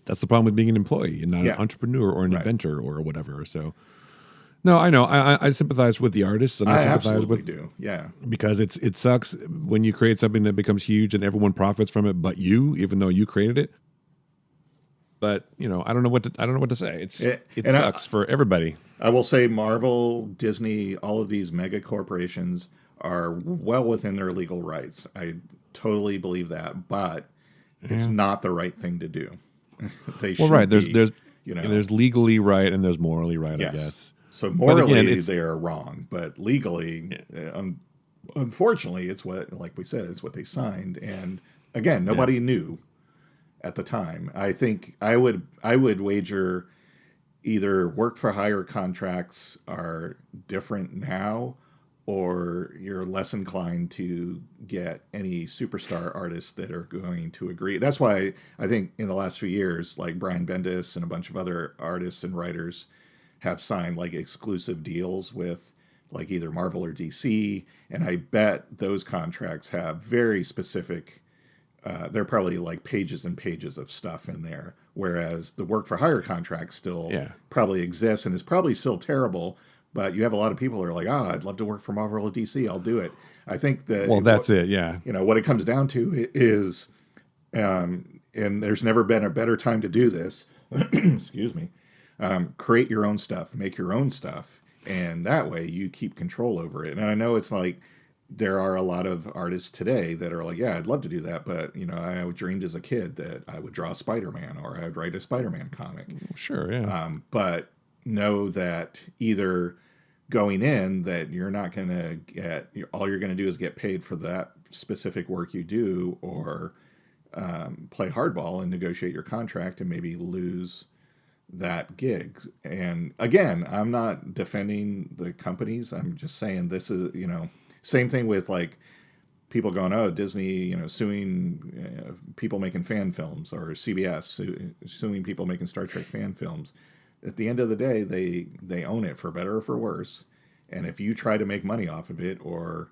Speaker 1: That's the problem with being an employee and not an entrepreneur or an inventor or whatever. So No, I know. I sympathize with the artists, and I
Speaker 2: I
Speaker 1: sympathize
Speaker 2: absolutely
Speaker 1: with
Speaker 2: do. Yeah.
Speaker 1: because it sucks when you create something that becomes huge and everyone profits from it, but you, even though you created it. But I don't know what to say. It
Speaker 2: And
Speaker 1: sucks for everybody.
Speaker 2: I will say Marvel, Disney, all of these mega corporations are well within their legal rights. I totally believe that, but it's
Speaker 1: Yeah.
Speaker 2: not the right thing to do. They
Speaker 1: Well,
Speaker 2: should
Speaker 1: right.
Speaker 2: be,
Speaker 1: There's legally right and there's morally right, I
Speaker 2: yes.
Speaker 1: guess.
Speaker 2: So
Speaker 1: But again,
Speaker 2: morally
Speaker 1: it's
Speaker 2: they are wrong, but legally, unfortunately, it's what, like we said, it's what they signed. And again,
Speaker 1: yeah.
Speaker 2: nobody knew at the time. I think I would wager either work for hire contracts are different now, or you're less inclined to get any superstar artists that are going to agree. That's why I think in the last few years, like Brian Bendis and a bunch of other artists and writers have signed like exclusive deals with like either Marvel or DC, and I bet those contracts have very specific. They're probably like pages and pages of stuff in there, whereas the work for hire contract still
Speaker 1: Yeah.
Speaker 2: probably exists and is probably still terrible. But you have a lot of people who are like, I'd love to work for Marvel or DC. I'll do it. I think that
Speaker 1: Well, that's it. Yeah.
Speaker 2: what it comes down to is, and there's never been a better time to do this. Excuse me. Create your own stuff, make your own stuff, and that way you keep control over it. And I know it's like there are a lot of artists today that are like, yeah, I'd love to do that, but I dreamed as a kid that I would draw Spider-Man or I would write a Spider-Man comic.
Speaker 1: Sure. Yeah.
Speaker 2: But know that either going in that you're not going to get, all you're going to do is get paid for that specific work you do, or play hardball and negotiate your contract and maybe lose that gig. And again, I'm not defending the companies. I'm just saying this is, same thing with like people going, oh, Disney, suing people making fan films, or CBS suing people making Star Trek fan films. At the end of the day, they own it for better or for worse. And if you try to make money off of it, or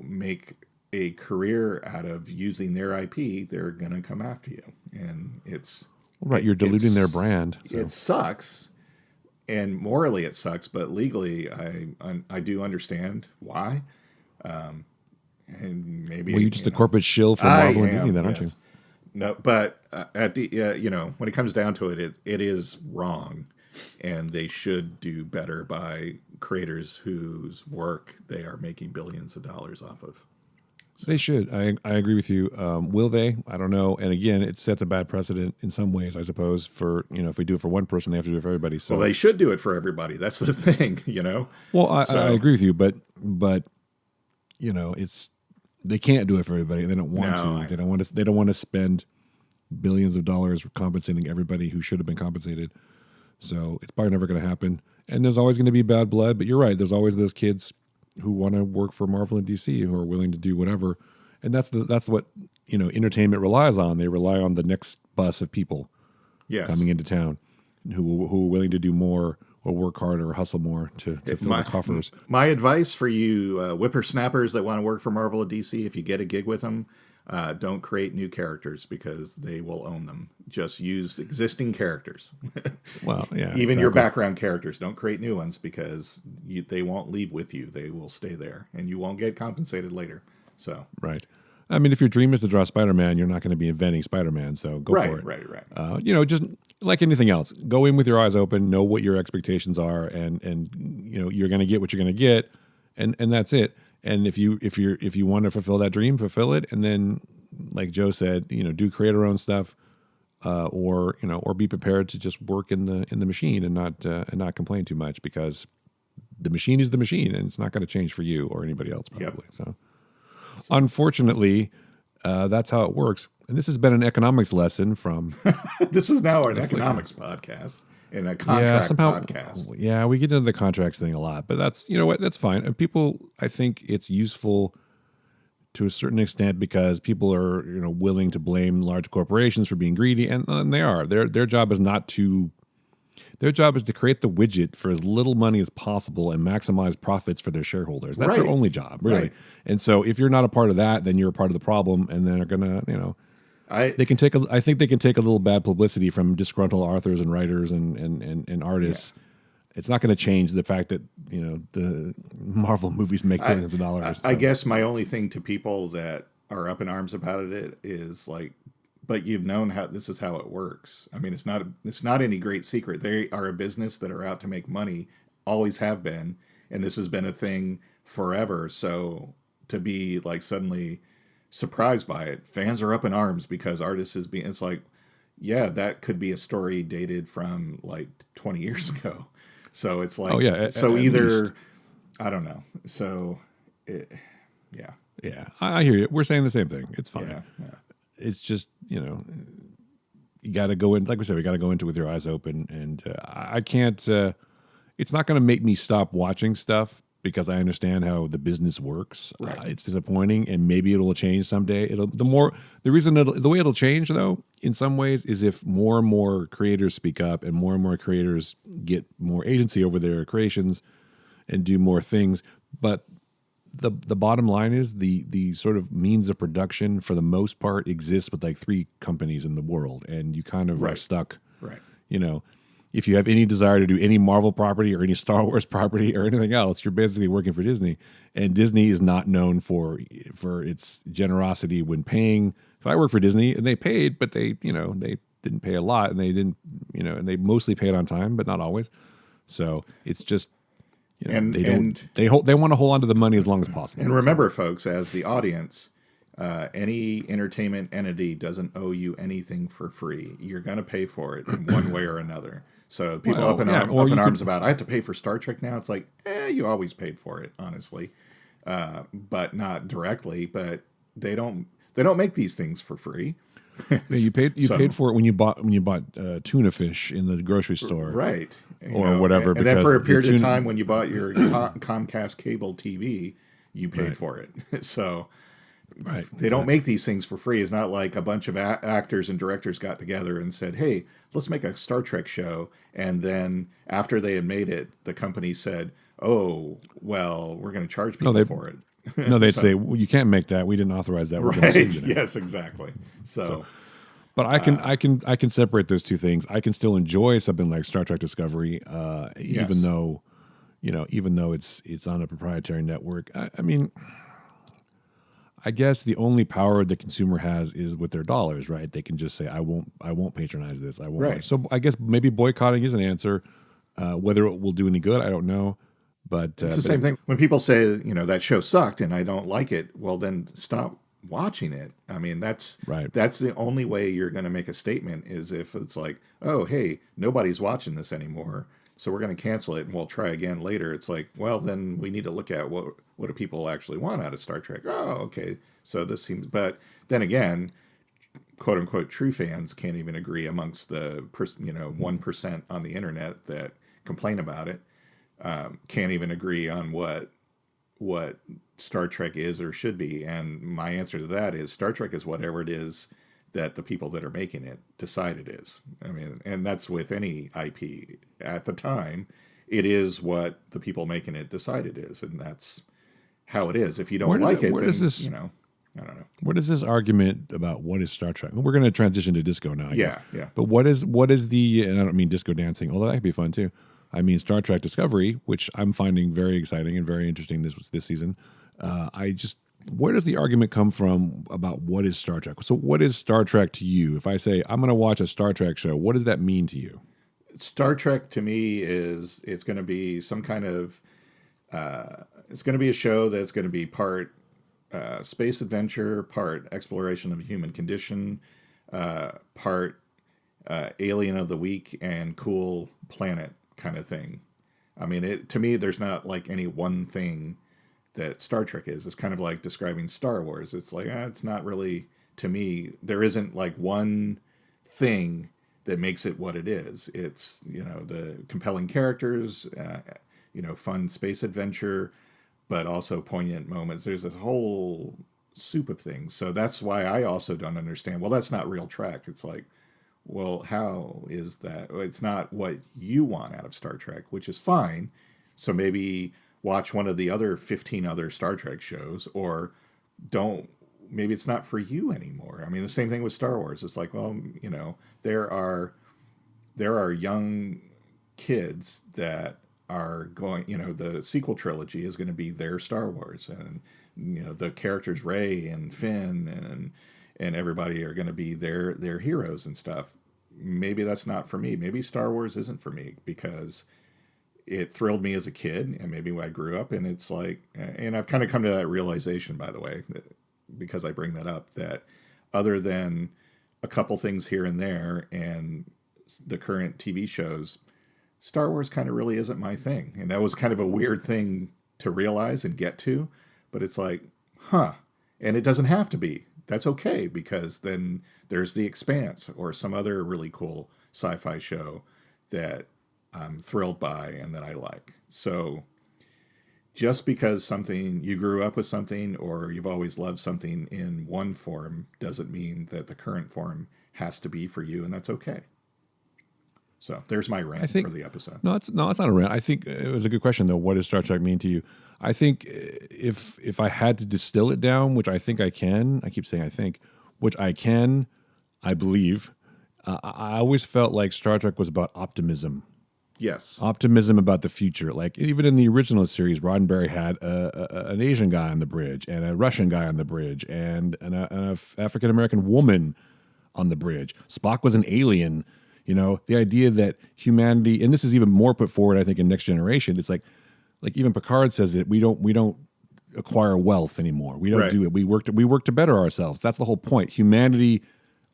Speaker 2: make a career out of using their IP, they're gonna come after you. And
Speaker 1: right. You're diluting their brand. So.
Speaker 2: It sucks, and morally it sucks, but legally I do understand why. And maybe
Speaker 1: Well, you're just a corporate shill for Marvel and Disney, then,
Speaker 2: yes.
Speaker 1: aren't you?
Speaker 2: No, but at the when it comes down to it, it is wrong, and they should do better by creators whose work they are making billions of dollars off of.
Speaker 1: They should. I agree with you. Will they? I don't know. And again, it sets a bad precedent in some ways, I suppose. For if we do it for one person, they have to do it for everybody. So
Speaker 2: well, they should do it for everybody. That's the thing,
Speaker 1: Well, I agree with you, but it's they can't do it for everybody. They don't want to. They don't want to. They don't want to spend billions of dollars compensating everybody who should have been compensated. So it's probably never going to happen. And there's always going to be bad blood. But you're right. There's always those kids who want to work for Marvel and DC who are willing to do whatever. And that's what entertainment relies on. They rely on the next bus of people coming into town who are willing to do more or work harder or hustle more to fill the coffers.
Speaker 2: My advice for you whippersnappers that want to work for Marvel or DC, if you get a gig with them, don't create new characters because they will own them. Just use existing characters.
Speaker 1: Well, yeah.
Speaker 2: Even your background characters. Don't create new ones because they won't leave with you. They will stay there, and you won't get compensated later. So
Speaker 1: right. I mean, if your dream is to draw Spider-Man, you're not going to be inventing Spider-Man, so go for it.
Speaker 2: Right.
Speaker 1: Just like anything else, go in with your eyes open, know what your expectations are, and you're going to get what you're going to get, and that's it. And if you want to fulfill that dream, fulfill it, and then, like Joe said, do create our own stuff, or be prepared to just work in the machine and not complain too much, because the machine is the machine, and it's not going to change for you or anybody else probably. Yep. So, unfortunately, that's how it works. And this has been an economics lesson from.
Speaker 2: This is now an economics podcast. In a contract podcast.
Speaker 1: Yeah, we get into the contracts thing a lot, but that's that's fine. And people, I think it's useful to a certain extent because people are willing to blame large corporations for being greedy, and they are. Their job is Their job is to create the widget for as little money as possible and maximize profits for their shareholders. That's their only job, really. Right. And so, if you're not a part of that, then you're a part of the problem, and they're gonna I think they can take a little bad publicity from disgruntled authors and writers and artists It's not going to change the fact that the Marvel movies make billions of dollars.
Speaker 2: I guess my only thing to people that are up in arms about it is like, but you've known how this is how it works. I mean, it's not any great secret. They are a business that are out to make money, always have been, and this has been a thing forever. So to be like suddenly surprised by it, fans are up in arms because artists is being. It's like, yeah, that could be a story dated from like 20 years ago. So it's like,
Speaker 1: oh yeah,
Speaker 2: so
Speaker 1: at
Speaker 2: either
Speaker 1: least.
Speaker 2: I don't know. So, yeah,
Speaker 1: Yeah, I hear you. We're saying the same thing. It's fine.
Speaker 2: yeah.
Speaker 1: It's just you got to go in. Like we said, we got to go into it with your eyes open, and I can't. It's not going to make me stop watching stuff because I understand how the business works.
Speaker 2: Right.
Speaker 1: It's disappointing, and maybe it'll change someday. The way it'll change though, in some ways, is if more and more creators speak up and more creators get more agency over their creations and do more things. But the bottom line is the sort of means of production for the most part exists with like 3 companies in the world, and you kind of are
Speaker 2: Right.
Speaker 1: stuck.
Speaker 2: Right.
Speaker 1: If you have any desire to do any Marvel property or any Star Wars property or anything else, you're basically working for Disney, and Disney is not known for its generosity when paying. If I work for Disney and they paid, but they didn't pay a lot, and they didn't and they mostly paid on time, but not always. So it's just
Speaker 2: And
Speaker 1: they want to hold on to the money as long as possible.
Speaker 2: and remember, folks, as the audience, any entertainment entity doesn't owe you anything for free. You're going to pay for it in one way or another. So people
Speaker 1: Well, yeah, or
Speaker 2: up in
Speaker 1: you
Speaker 2: arms
Speaker 1: could-
Speaker 2: about I have to pay for Star Trek now. It's like, you always paid for it, honestly, but not directly. But they don't make these things for free.
Speaker 1: Yeah, you
Speaker 2: So-
Speaker 1: paid for it when you bought tuna fish in the grocery store,
Speaker 2: Right.
Speaker 1: Or whatever,
Speaker 2: And then
Speaker 1: because
Speaker 2: for a
Speaker 1: the
Speaker 2: period of
Speaker 1: tune-
Speaker 2: time when you bought your Comcast cable TV, you paid
Speaker 1: Right.
Speaker 2: for it. So
Speaker 1: Right?
Speaker 2: they don't make these things for free. It's not like a bunch of actors and directors got together and said, hey, let's make a Star Trek show. And then after they had made it, the company said, oh, well, we're going to charge people for it.
Speaker 1: No, they'd say, well, you can't make that. We didn't authorize that. We're gonna sue
Speaker 2: Right.
Speaker 1: you now."
Speaker 2: Yes, exactly. So
Speaker 1: But I can separate those two things. I can still enjoy something like Star Trek Discovery,
Speaker 2: Yes.
Speaker 1: even though it's on a proprietary network. I mean, I guess the only power the consumer has is with their dollars, right? They can just say, I won't patronize this. I won't.
Speaker 2: Right.
Speaker 1: So I guess maybe boycotting is an answer. Whether it will do any good, I don't know. But
Speaker 2: it's the same thing. When people say, that show sucked and I don't like it, well, then stop watching it. I mean, that's
Speaker 1: Right.
Speaker 2: That's the only way you're going to make a statement is if it's like, oh, hey, nobody's watching this anymore, so we're going to cancel it and we'll try again later. It's like, well, then we need to look at what do people actually want out of Star Trek. Oh, okay. So this seems, but then again, quote unquote true fans can't even agree amongst the 1% on the internet that complain about it. Can't even agree on what Star Trek is or should be. And my answer to that is Star Trek is whatever it is that the people that are making it decide it is. I mean, and that's with any IP. At the time, it is what the people making it decide it is, and that's how it is. If you don't like it, then, I don't know.
Speaker 1: What is this argument about what is Star Trek? We're going to transition to disco now, I guess.
Speaker 2: Yeah.
Speaker 1: But what is the, and I don't mean disco dancing, although that could be fun too. I mean Star Trek Discovery, which I'm finding very exciting and very interesting this season. Where does the argument come from about what is Star Trek? So what is Star Trek to you? If I say I'm going to watch a Star Trek show, what does that mean to you?
Speaker 2: Star Trek to me is it's going to be some kind of it's going to be a show that's going to be part space adventure, part exploration of the human condition, part alien of the week, and cool planet kind of thing. I mean, to me, there's not like any one thing that Star Trek is. It's kind of like describing Star Wars. It's like, it's not really, to me, there isn't like one thing that makes it what it is. It's, the compelling characters, fun space adventure, but also poignant moments. There's this whole soup of things. So that's why I also don't understand, well, that's not real Trek. It's like, well, how is that? It's not what you want out of Star Trek, which is fine. So maybe watch one of the other 15 other Star Trek shows, or don't. Maybe it's not for you anymore. I mean, the same thing with Star Wars. It's like, well, there are young kids that are going, the sequel trilogy is going to be their Star Wars, and the characters Rey and Finn and everybody are going to be their heroes and stuff. Maybe that's not for me. Maybe Star Wars isn't for me because it thrilled me as a kid, and maybe when I grew up, and it's like, and I've kind of come to that realization, by the way, because I bring that up, that other than a couple things here and there and the current TV shows, Star Wars kind of really isn't my thing. And that was kind of a weird thing to realize and get to, but it's like, huh. And it doesn't have to be. That's okay, because then there's The Expanse or some other really cool sci-fi show that I'm thrilled by and that I like. So just because you grew up with something or you've always loved something in one form doesn't mean that the current form has to be for you, and that's okay. So there's my rant for the episode.
Speaker 1: No, it's not a rant. I think it was a good question, though. What does Star Trek mean to you? I think if I had to distill it down, which I think I can, I keep saying I think, which I can, I believe, I always felt like Star Trek was about optimism.
Speaker 2: Yes.
Speaker 1: Optimism about the future. Like, even in the original series, Roddenberry had an Asian guy on the bridge and a Russian guy on the bridge and an African-American woman on the bridge. Spock was an alien. The idea that humanity, and this is even more put forward, I think, in Next Generation. It's like even Picard says that we don't acquire wealth anymore. We don't do it. We work to better ourselves. That's the whole point. Humanity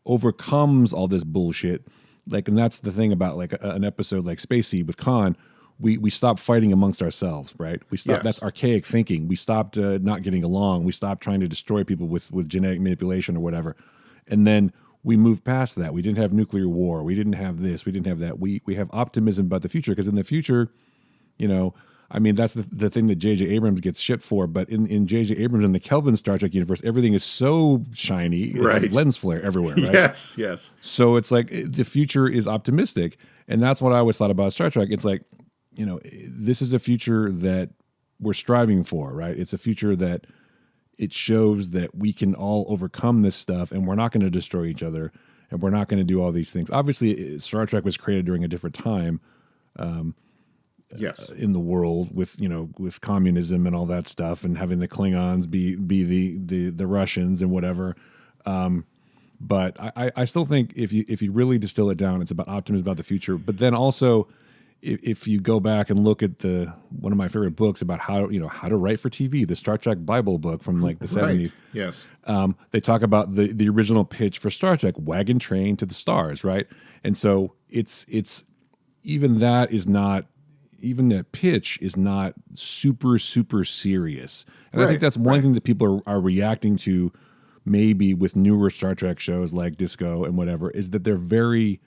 Speaker 1: overcomes all this bullshit. And that's the thing about an episode like Space Seed with Khan. We stopped fighting amongst ourselves, right? We stopped. Yes. That's archaic thinking. We stopped not getting along. We stopped trying to destroy people with genetic manipulation or whatever. And then we moved past that. We didn't have nuclear war. We didn't have this. We didn't have that. We have optimism about the future, because in the future, that's the thing that J.J. Abrams gets shit for. But in J.J. Abrams and the Kelvin Star Trek universe, everything is so shiny. Right. It has lens flare everywhere, right?
Speaker 2: Yes.
Speaker 1: So it's like the future is optimistic. And that's what I always thought about Star Trek. It's like, this is a future that we're striving for, right? It's a future that it shows that we can all overcome this stuff, and we're not going to destroy each other, and we're not going to do all these things. Obviously, Star Trek was created during a different time.
Speaker 2: Yes,
Speaker 1: in the world with communism and all that stuff, and having the Klingons be the Russians and whatever. But I still think if you really distill it down, it's about optimism about the future. But then also, if you go back and look at one of my favorite books about how to write for TV, the Star Trek Bible book from the 70s.
Speaker 2: Yes.
Speaker 1: They talk about the original pitch for Star Trek, wagon train to the stars, right? And so it's even that pitch is not super, super serious. And I think that's one thing that people are reacting to, maybe with newer Star Trek shows like Disco and whatever, is that they're very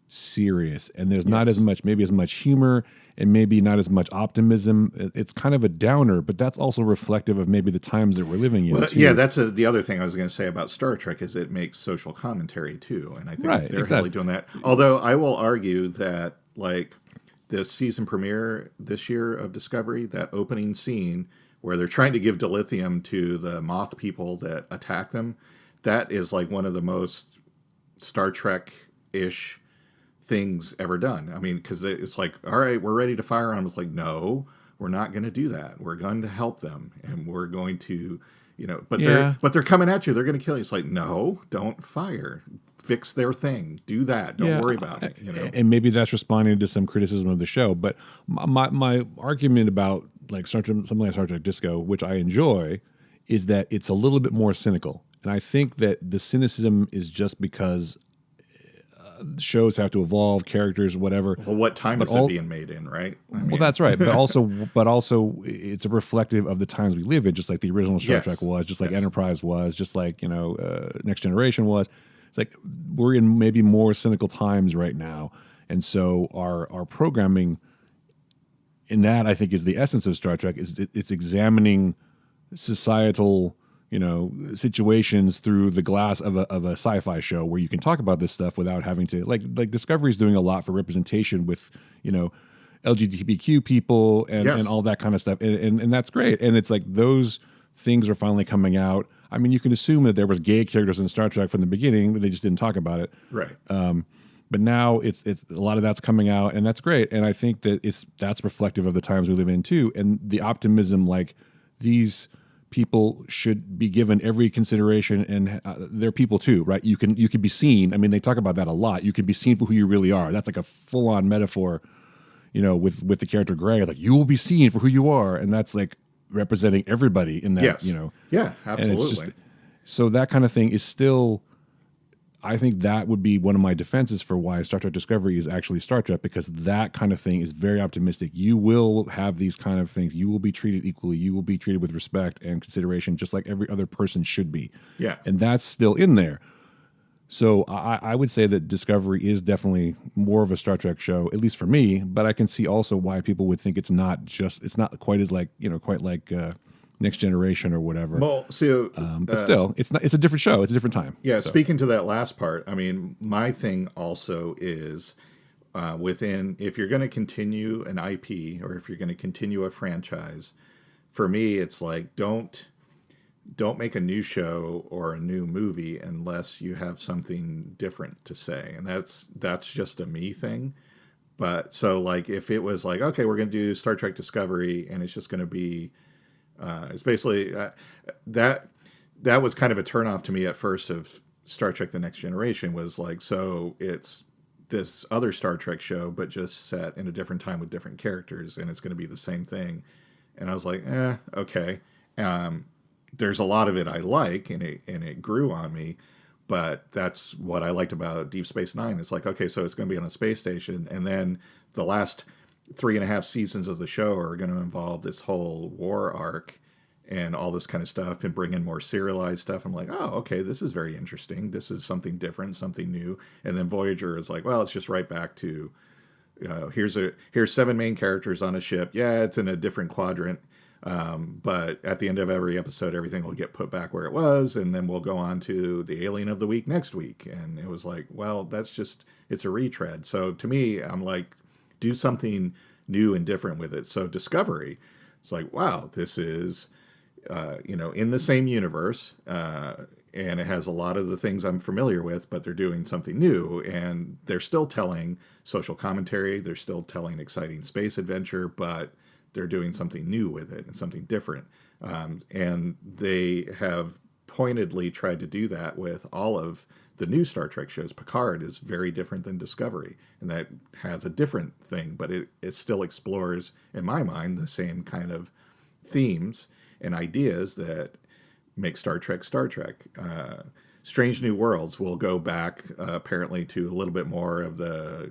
Speaker 1: serious, and there's not as much humor, and maybe not as much optimism. It's kind of a downer, but that's also reflective of maybe the times that we're living in.
Speaker 2: Well, yeah, that's the other thing I was going to say about Star Trek, is it makes social commentary too, and I think they're really doing that. Although I will argue that the season premiere this year of Discovery, that opening scene where they're trying to give dilithium to the moth people that attack them, that is one of the most Star Trek-ish things ever done. I mean, because it's like, all right, we're ready to fire on them. It's like, no, we're not going to do that. We're going to help them, and we're going to, but they're coming at you. They're going to kill you. It's like, no, don't fire. Fix their thing. Do that. Don't worry about it.
Speaker 1: And maybe that's responding to some criticism of the show. But my argument about something like Star Trek Disco, which I enjoy, is that it's a little bit more cynical. And I think that the cynicism is just because shows have to evolve, characters, whatever.
Speaker 2: Well, what time is it being made in, right?
Speaker 1: Well, that's right. But also, it's a reflective of the times we live in, just like the original Star Trek was, just like Enterprise was, just like Next Generation was. It's like we're in maybe more cynical times right now, and so our programming in that, I think, is the essence of Star Trek. Is it's examining societal situations through the glass of a sci-fi show, where you can talk about this stuff without having to like Discovery's doing a lot for representation with LGBTQ people and all that kind of stuff, and that's great. And it's like those things are finally coming out. I mean, you can assume that there was gay characters in Star Trek from the beginning, but they just didn't talk about it.
Speaker 2: Right.
Speaker 1: But now it's a lot of that's coming out, and that's great. And I think that that's reflective of the times we live in too, and the optimism. Like these people should be given every consideration, and they're people too, right? You can be seen. I mean, they talk about that a lot. You can be seen for who you really are. That's like a full on metaphor, with the character Greg. Like you will be seen for who you are, and that's like representing everybody in that.
Speaker 2: Yes. Yeah, absolutely.
Speaker 1: And it's just, so that kind of thing is still. I think that would be one of my defenses for why Star Trek Discovery is actually Star Trek, because that kind of thing is very optimistic. You will have these kind of things. You will be treated equally. You will be treated with respect and consideration, just like every other person should be.
Speaker 2: Yeah.
Speaker 1: And that's still in there. So I would say that Discovery is definitely more of a Star Trek show, at least for me, but I can see also why people would think it's not quite as quite like Next Generation or whatever.
Speaker 2: Well, so,
Speaker 1: but still, it's a different show. It's a different time.
Speaker 2: Yeah.
Speaker 1: So.
Speaker 2: Speaking to that last part, I mean, my thing also is if you're going to continue an IP or if you're going to continue a franchise, for me, it's like don't make a new show or a new movie unless you have something different to say, and that's just a me thing. But so like if it was like, okay, we're going to do Star Trek Discovery, and it's just going to be it's basically that was kind of a turnoff to me at first of Star Trek: The Next Generation, was like, so it's this other Star Trek show, but just set in a different time with different characters, and it's going to be the same thing. And I was like, okay. There's a lot of it I like, and it grew on me, but that's what I liked about Deep Space Nine. It's like, okay, so it's going to be on a space station, and then the last 3.5 seasons of the show are going to involve this whole war arc and all this kind of stuff, and bring in more serialized stuff. I'm like, oh, okay, this is very interesting. This is something different, something new. And then Voyager is like, well, it's just right back to here's 7 main characters on a ship. Yeah, it's in a different quadrant, but at the end of every episode, everything will get put back where it was, and then we'll go on to the alien of the week next week. And it was like, well, it's a retread. So to me, I'm like, do something new and different with it. So Discovery, it's like, wow, this is, in the same universe, and it has a lot of the things I'm familiar with, but they're doing something new, and they're still telling social commentary. They're still telling exciting space adventure, but they're doing something new with it and something different. And they have pointedly tried to do that with all of the new Star Trek shows. Picard is very different than Discovery, and that has a different thing, but it still explores, in my mind, the same kind of themes and ideas that make Star Trek Star Trek. Strange New Worlds will go back apparently to a little bit more of the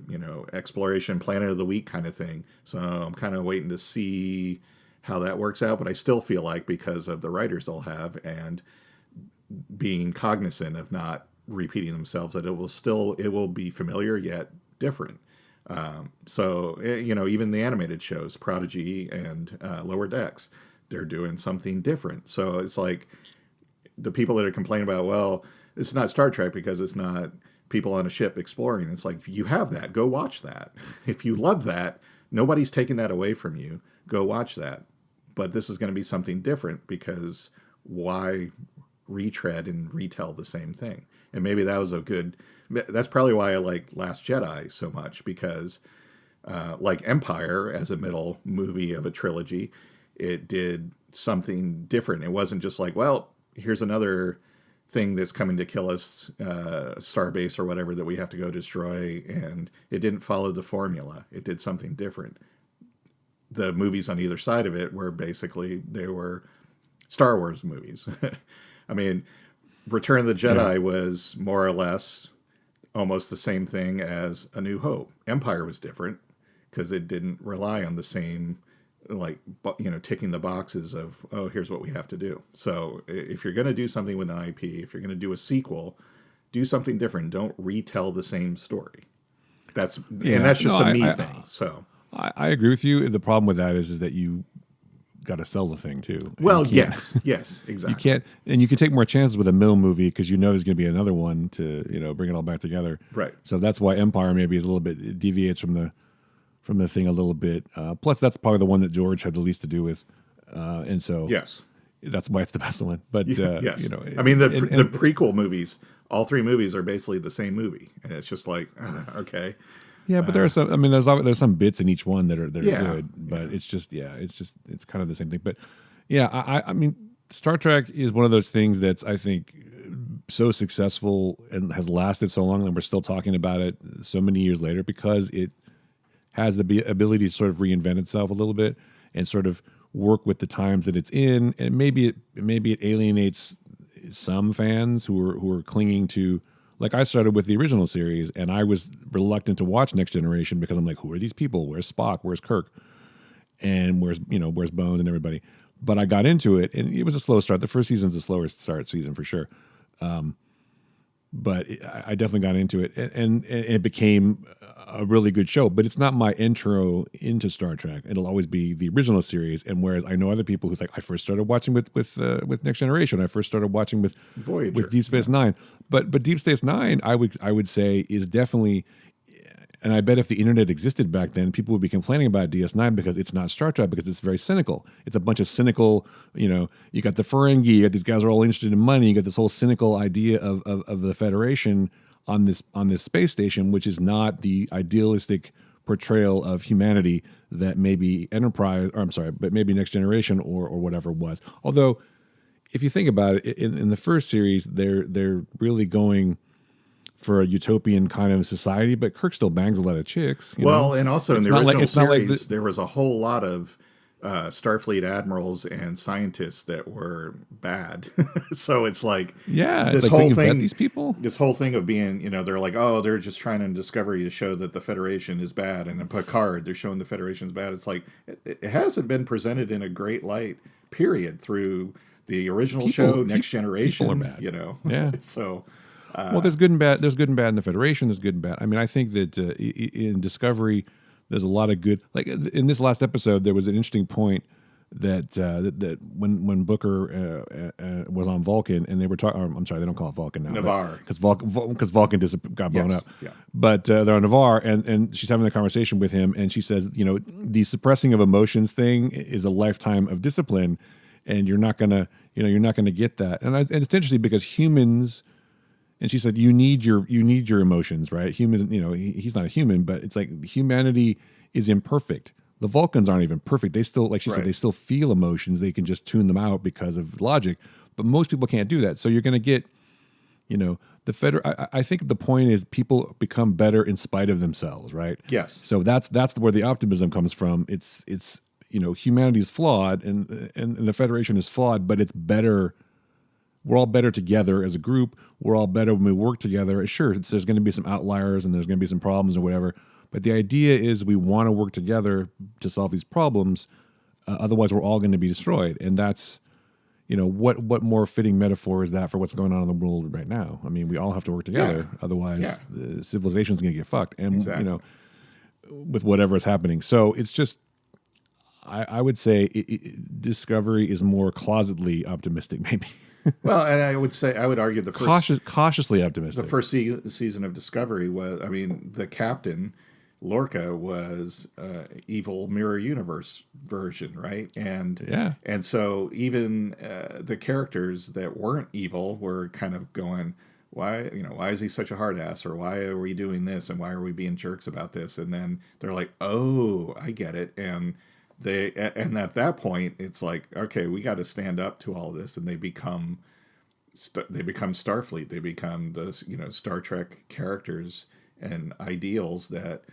Speaker 2: exploration, Planet of the Week kind of thing. So I'm kind of waiting to see how that works out, but I still feel like because of the writers they'll have and being cognizant of not repeating themselves, that it will be familiar yet different. So even the animated shows, Prodigy and Lower Decks, they're doing something different. So it's like the people that are complaining about, well, it's not Star Trek because it's not people on a ship exploring. It's like, you have that. Go watch that. If you love that, nobody's taking that away from you. Go watch that. But this is going to be something different, because why retread and retell the same thing? And maybe that's probably why I like Last Jedi so much, because like Empire as a middle movie of a trilogy, it did something different. It wasn't just like, well, here's another thing that's coming to kill us, starbase or whatever that we have to go destroy, and it didn't follow the formula. It did something different. The movies on either side of it were basically, they were Star Wars movies. I mean, Return of the Jedi was more or less almost the same thing as A New Hope. Empire was different because it didn't rely on the same, ticking the boxes of, oh, here's what we have to do. So if you're going to do something with an IP, if you're going to do a sequel, do something different. Don't retell the same story. And that's just a me thing. So
Speaker 1: I agree with you. The problem with that is that you got to sell the thing too.
Speaker 2: Well, yes, exactly.
Speaker 1: You can't, and you can take more chances with a middle movie because there's going to be another one to bring it all back together.
Speaker 2: Right.
Speaker 1: So that's why Empire maybe is a little bit, it deviates from the thing a little bit. Plus, that's probably the one that George had the least to do with, and so
Speaker 2: yes,
Speaker 1: that's why it's the best one. But
Speaker 2: yes,
Speaker 1: I
Speaker 2: mean the prequel movies all three movies are basically the same movie, and it's just like, okay,
Speaker 1: Yeah, but there are some. I mean, there's some bits in each one that are
Speaker 2: yeah,
Speaker 1: good, but
Speaker 2: yeah.
Speaker 1: it's kind of the same thing. But yeah, I mean, Star Trek is one of those things that's I think so successful and has lasted so long, and we're still talking about it so many years later because it has the ability to sort of reinvent itself a little bit and sort of work with the times that it's in, and maybe it alienates some fans who are clinging to. Like I started with the original series, and I was reluctant to watch Next Generation because I'm like, who are these people? Where's Spock? Where's Kirk? And where's Bones and everybody? But I got into it, and it was a slow start. The first season's a slower start season for sure. But I definitely got into it, and it became a really good show. But it's not my intro into Star Trek. It'll always be the original series. And whereas I know other people who's like, I first started watching with Next Generation. I first started watching
Speaker 2: Voyager,
Speaker 1: with Deep Space Nine. But Deep Space Nine, I would say is definitely. And I bet if the internet existed back then, people would be complaining about DS9 because it's not Star Trek, because it's very cynical. It's a bunch of cynical, you got the Ferengi, you got these guys are all interested in money, you got this whole cynical idea of the Federation on this space station, which is not the idealistic portrayal of humanity that maybe Enterprise, or I'm sorry, but maybe Next Generation or whatever was. Although, if you think about it, in the first series, they're really going for a utopian kind of society, but Kirk still bangs a lot of chicks.
Speaker 2: And also
Speaker 1: it's
Speaker 2: in the original
Speaker 1: series,
Speaker 2: there was a whole lot of Starfleet admirals and scientists that were bad. So it's like,
Speaker 1: yeah,
Speaker 2: this
Speaker 1: it's like,
Speaker 2: whole
Speaker 1: you
Speaker 2: thing,
Speaker 1: vet these people.
Speaker 2: this whole thing of being, they're like, oh, they're just trying to Discovery to show that the Federation is bad, and in Picard, they're showing the Federation's bad. It's like it hasn't been presented in a great light, period, through the original show, Next Generation.
Speaker 1: People are bad. Yeah.
Speaker 2: So.
Speaker 1: Well, there's good and bad. There's good and bad in the Federation. There's good and bad. I mean, I think that in Discovery, there's a lot of good. Like in this last episode, there was an interesting point that when Booker was on Vulcan and they were talking. I'm sorry, they don't call it Vulcan now.
Speaker 2: Navarre,
Speaker 1: because Vulcan got blown up.
Speaker 2: Yeah.
Speaker 1: But they're on Navarre, and she's having a conversation with him, and she says, the suppressing of emotions thing is a lifetime of discipline, and you're not gonna get that. And it's interesting because humans. And she said, "You need your emotions, right? Humans, he's not a human, but it's like humanity is imperfect. The Vulcans aren't even perfect. They still, like she said, they still feel emotions. They can just tune them out because of logic. But most people can't do that. So you're going to get, I think the point is people become better in spite of themselves, right?
Speaker 2: Yes.
Speaker 1: So that's where the optimism comes from. It's humanity is flawed and the Federation is flawed, but it's better." We're all better together as a group. We're all better when we work together. Sure, there's going to be some outliers and there's going to be some problems or whatever. But the idea is we want to work together to solve these problems. Otherwise, we're all going to be destroyed. And that's, what more fitting metaphor is that for what's going on in the world right now? I mean, we all have to work together. Yeah. Otherwise, the civilization's going to get fucked. And,
Speaker 2: exactly.
Speaker 1: With whatever is happening. So it's just, I would say Discovery is more closetly optimistic, maybe.
Speaker 2: Well, and I would argue the first
Speaker 1: cautiously optimistic.
Speaker 2: The first season of Discovery was, the captain Lorca was evil Mirror Universe version, right? And so even the characters that weren't evil were kind of going, why is he such a hard ass, or why are we doing this, and why are we being jerks about this? And then they're like, oh, I get it, and at that point it's like, okay, we got to stand up to all this, and they become Starfleet. They become those Star Trek characters and ideals that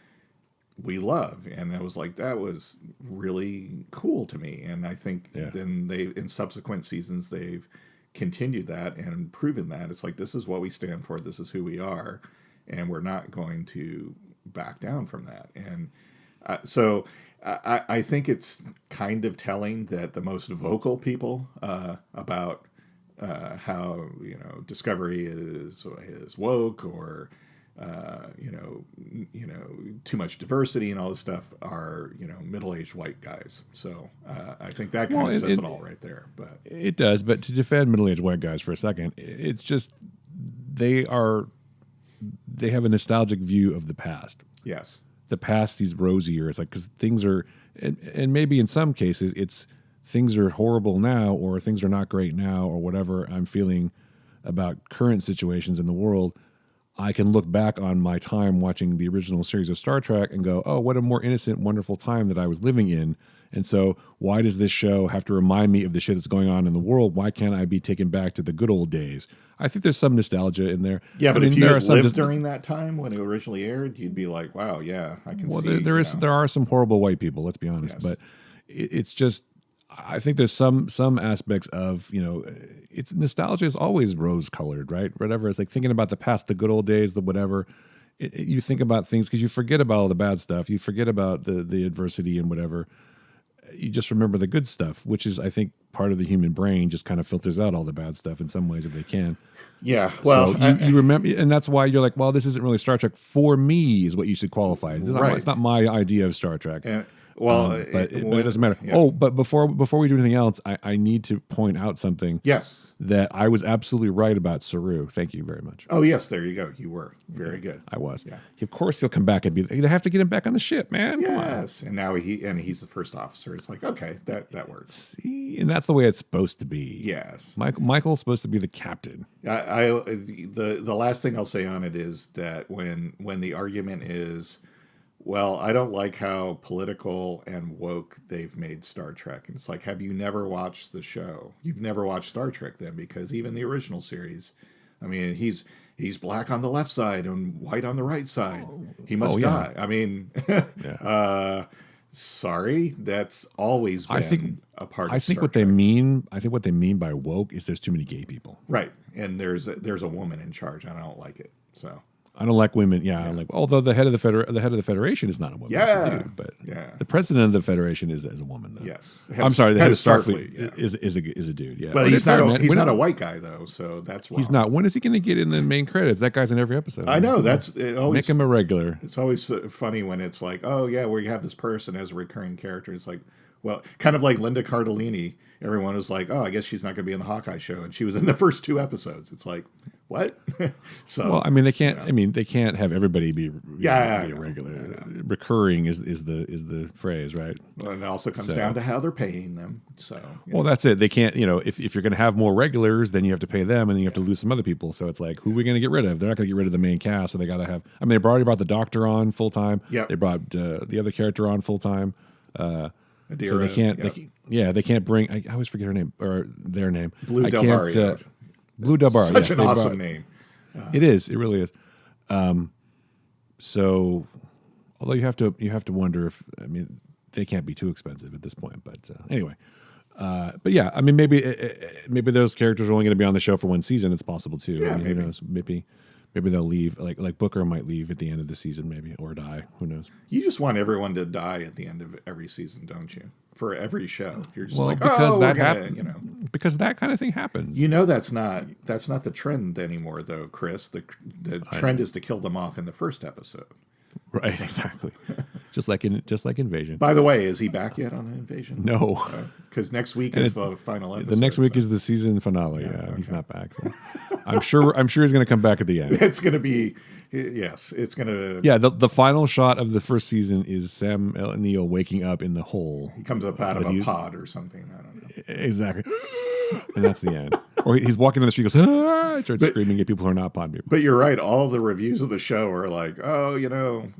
Speaker 2: we love, and that was really cool to me. And I think then in subsequent seasons they've continued that and proven that it's like, this is what we stand for, this is who we are, and we're not going to back down from that. And so I think it's kind of telling that the most vocal people about how Discovery is woke, or too much diversity and all this stuff are middle-aged white guys. So I think that kind of says it all right there. But
Speaker 1: it does. But to defend middle-aged white guys for a second, it's just they have a nostalgic view of the past.
Speaker 2: Yes.
Speaker 1: The past is rosier. It's like, because things are, and maybe in some cases it's things are horrible now, or things are not great now, or whatever. I'm feeling about current situations in the world, I can look back on my time watching the original series of Star Trek and go, oh, what a more innocent, wonderful time that I was living in. And so why does this show have to remind me of the shit that's going on in the world? Why can't I be taken back to the good old days? I think there's some nostalgia in there.
Speaker 2: Yeah, but if you had lived during that time when it originally aired, you'd be like, wow, yeah, I can see.
Speaker 1: Well, there are some horrible white people, let's be honest. Yes. But it's just, I think there's some aspects of, it's nostalgia is always rose colored, right? Whatever. It's like thinking about the past, the good old days, the whatever. You think about things because you forget about all the bad stuff. You forget about the adversity and whatever. You just remember the good stuff, which is, I think, part of the human brain just kind of filters out all the bad stuff in some ways if they can.
Speaker 2: Yeah. Well,
Speaker 1: so you remember, and that's why you're like, well, this isn't really Star Trek for me is what you should qualify. It's not my idea of Star Trek. But it doesn't matter. Yeah. Oh, but before we do anything else, I need to point out something.
Speaker 2: Yes.
Speaker 1: That I was absolutely right about Saru. Thank you very much.
Speaker 2: Oh, yes. There you go. You were. Very good.
Speaker 1: I was. Yeah. Of course he'll come back and be, they have to get him back on the ship, man.
Speaker 2: Yes. And now he's the first officer. It's like, okay, that works.
Speaker 1: See, and that's the way it's supposed to be.
Speaker 2: Yes.
Speaker 1: Michael's supposed to be the captain.
Speaker 2: The last thing I'll say on it is that when the argument is, well, I don't like how political and woke they've made Star Trek. And it's like, have you never watched the show? You've never watched Star Trek then, because even the original series, I mean, he's black on the left side and white on the right side. He must die. I mean, sorry, that's always been a part of Star Trek.
Speaker 1: What they mean by woke is there's too many gay people.
Speaker 2: Right. And there's a woman in charge. I don't like it. So
Speaker 1: I don't like women. Yeah, yeah. Although the head of the Federation is not a woman.
Speaker 2: Yeah,
Speaker 1: it's a dude, but the president of the Federation is a woman. Though.
Speaker 2: Yes,
Speaker 1: I'm sorry. The head of Starfleet is a dude. Yeah,
Speaker 2: but he's not a white guy though, so that's wrong.
Speaker 1: He's not. When is he going to get in the main credits? That guy's in every episode.
Speaker 2: I know. It always
Speaker 1: make him a regular.
Speaker 2: It's always funny when it's like, oh yeah, where you have this person as a recurring character. It's like, well, kind of like Linda Cardellini. Everyone was like, oh, I guess she's not going to be in the Hawkeye show, and she was in the first 2 episodes. It's like, what? So,
Speaker 1: well, I mean, they can't. I mean, they can't have everybody be regular. Recurring is the phrase, right?
Speaker 2: Well, and it also comes down to how they're paying them. So,
Speaker 1: well, that's it. They can't. If you're going to have more regulars, then you have to pay them, and then you have to lose some other people. So it's like, who are we going to get rid of? They're not going to get rid of the main cast, so they got to have. I mean, they already brought the Doctor on full time.
Speaker 2: Yeah,
Speaker 1: they brought the other character on full time.
Speaker 2: Adira,
Speaker 1: so they can't. They can't bring. I always forget her name or their name.
Speaker 2: Blue Delbar.
Speaker 1: Blue Delbar.
Speaker 2: Such an awesome name.
Speaker 1: It is. It really is. So, although you have to wonder if they can't be too expensive at this point. But anyway, but yeah, I mean maybe those characters are only going to be on the show for one season. It's possible too.
Speaker 2: Yeah,
Speaker 1: who knows? Maybe they'll leave. Like Booker might leave at the end of the season, maybe, or die. Who knows?
Speaker 2: You just want everyone to die at the end of every season, don't you? For every show, you're just
Speaker 1: because because that kind of thing happens.
Speaker 2: That's not the trend anymore, though, Chris. The trend is to kill them off in the first episode.
Speaker 1: Right, exactly. just like Invasion.
Speaker 2: By the way, is he back yet on Invasion?
Speaker 1: No,
Speaker 2: because next week is the final episode.
Speaker 1: The next week is the season finale. Yeah, okay. He's not back. So. I'm sure he's going to come back at the end.
Speaker 2: It's going to be it's going to.
Speaker 1: Yeah, the final shot of the first season is Sam Neill waking up in the hole.
Speaker 2: He comes up out of a pod or something. I don't know.
Speaker 1: Exactly. And that's the end. Or he's walking down the street, goes, ah! Starts screaming at people who are not pod people.
Speaker 2: But you're right. All the reviews of the show are like, oh,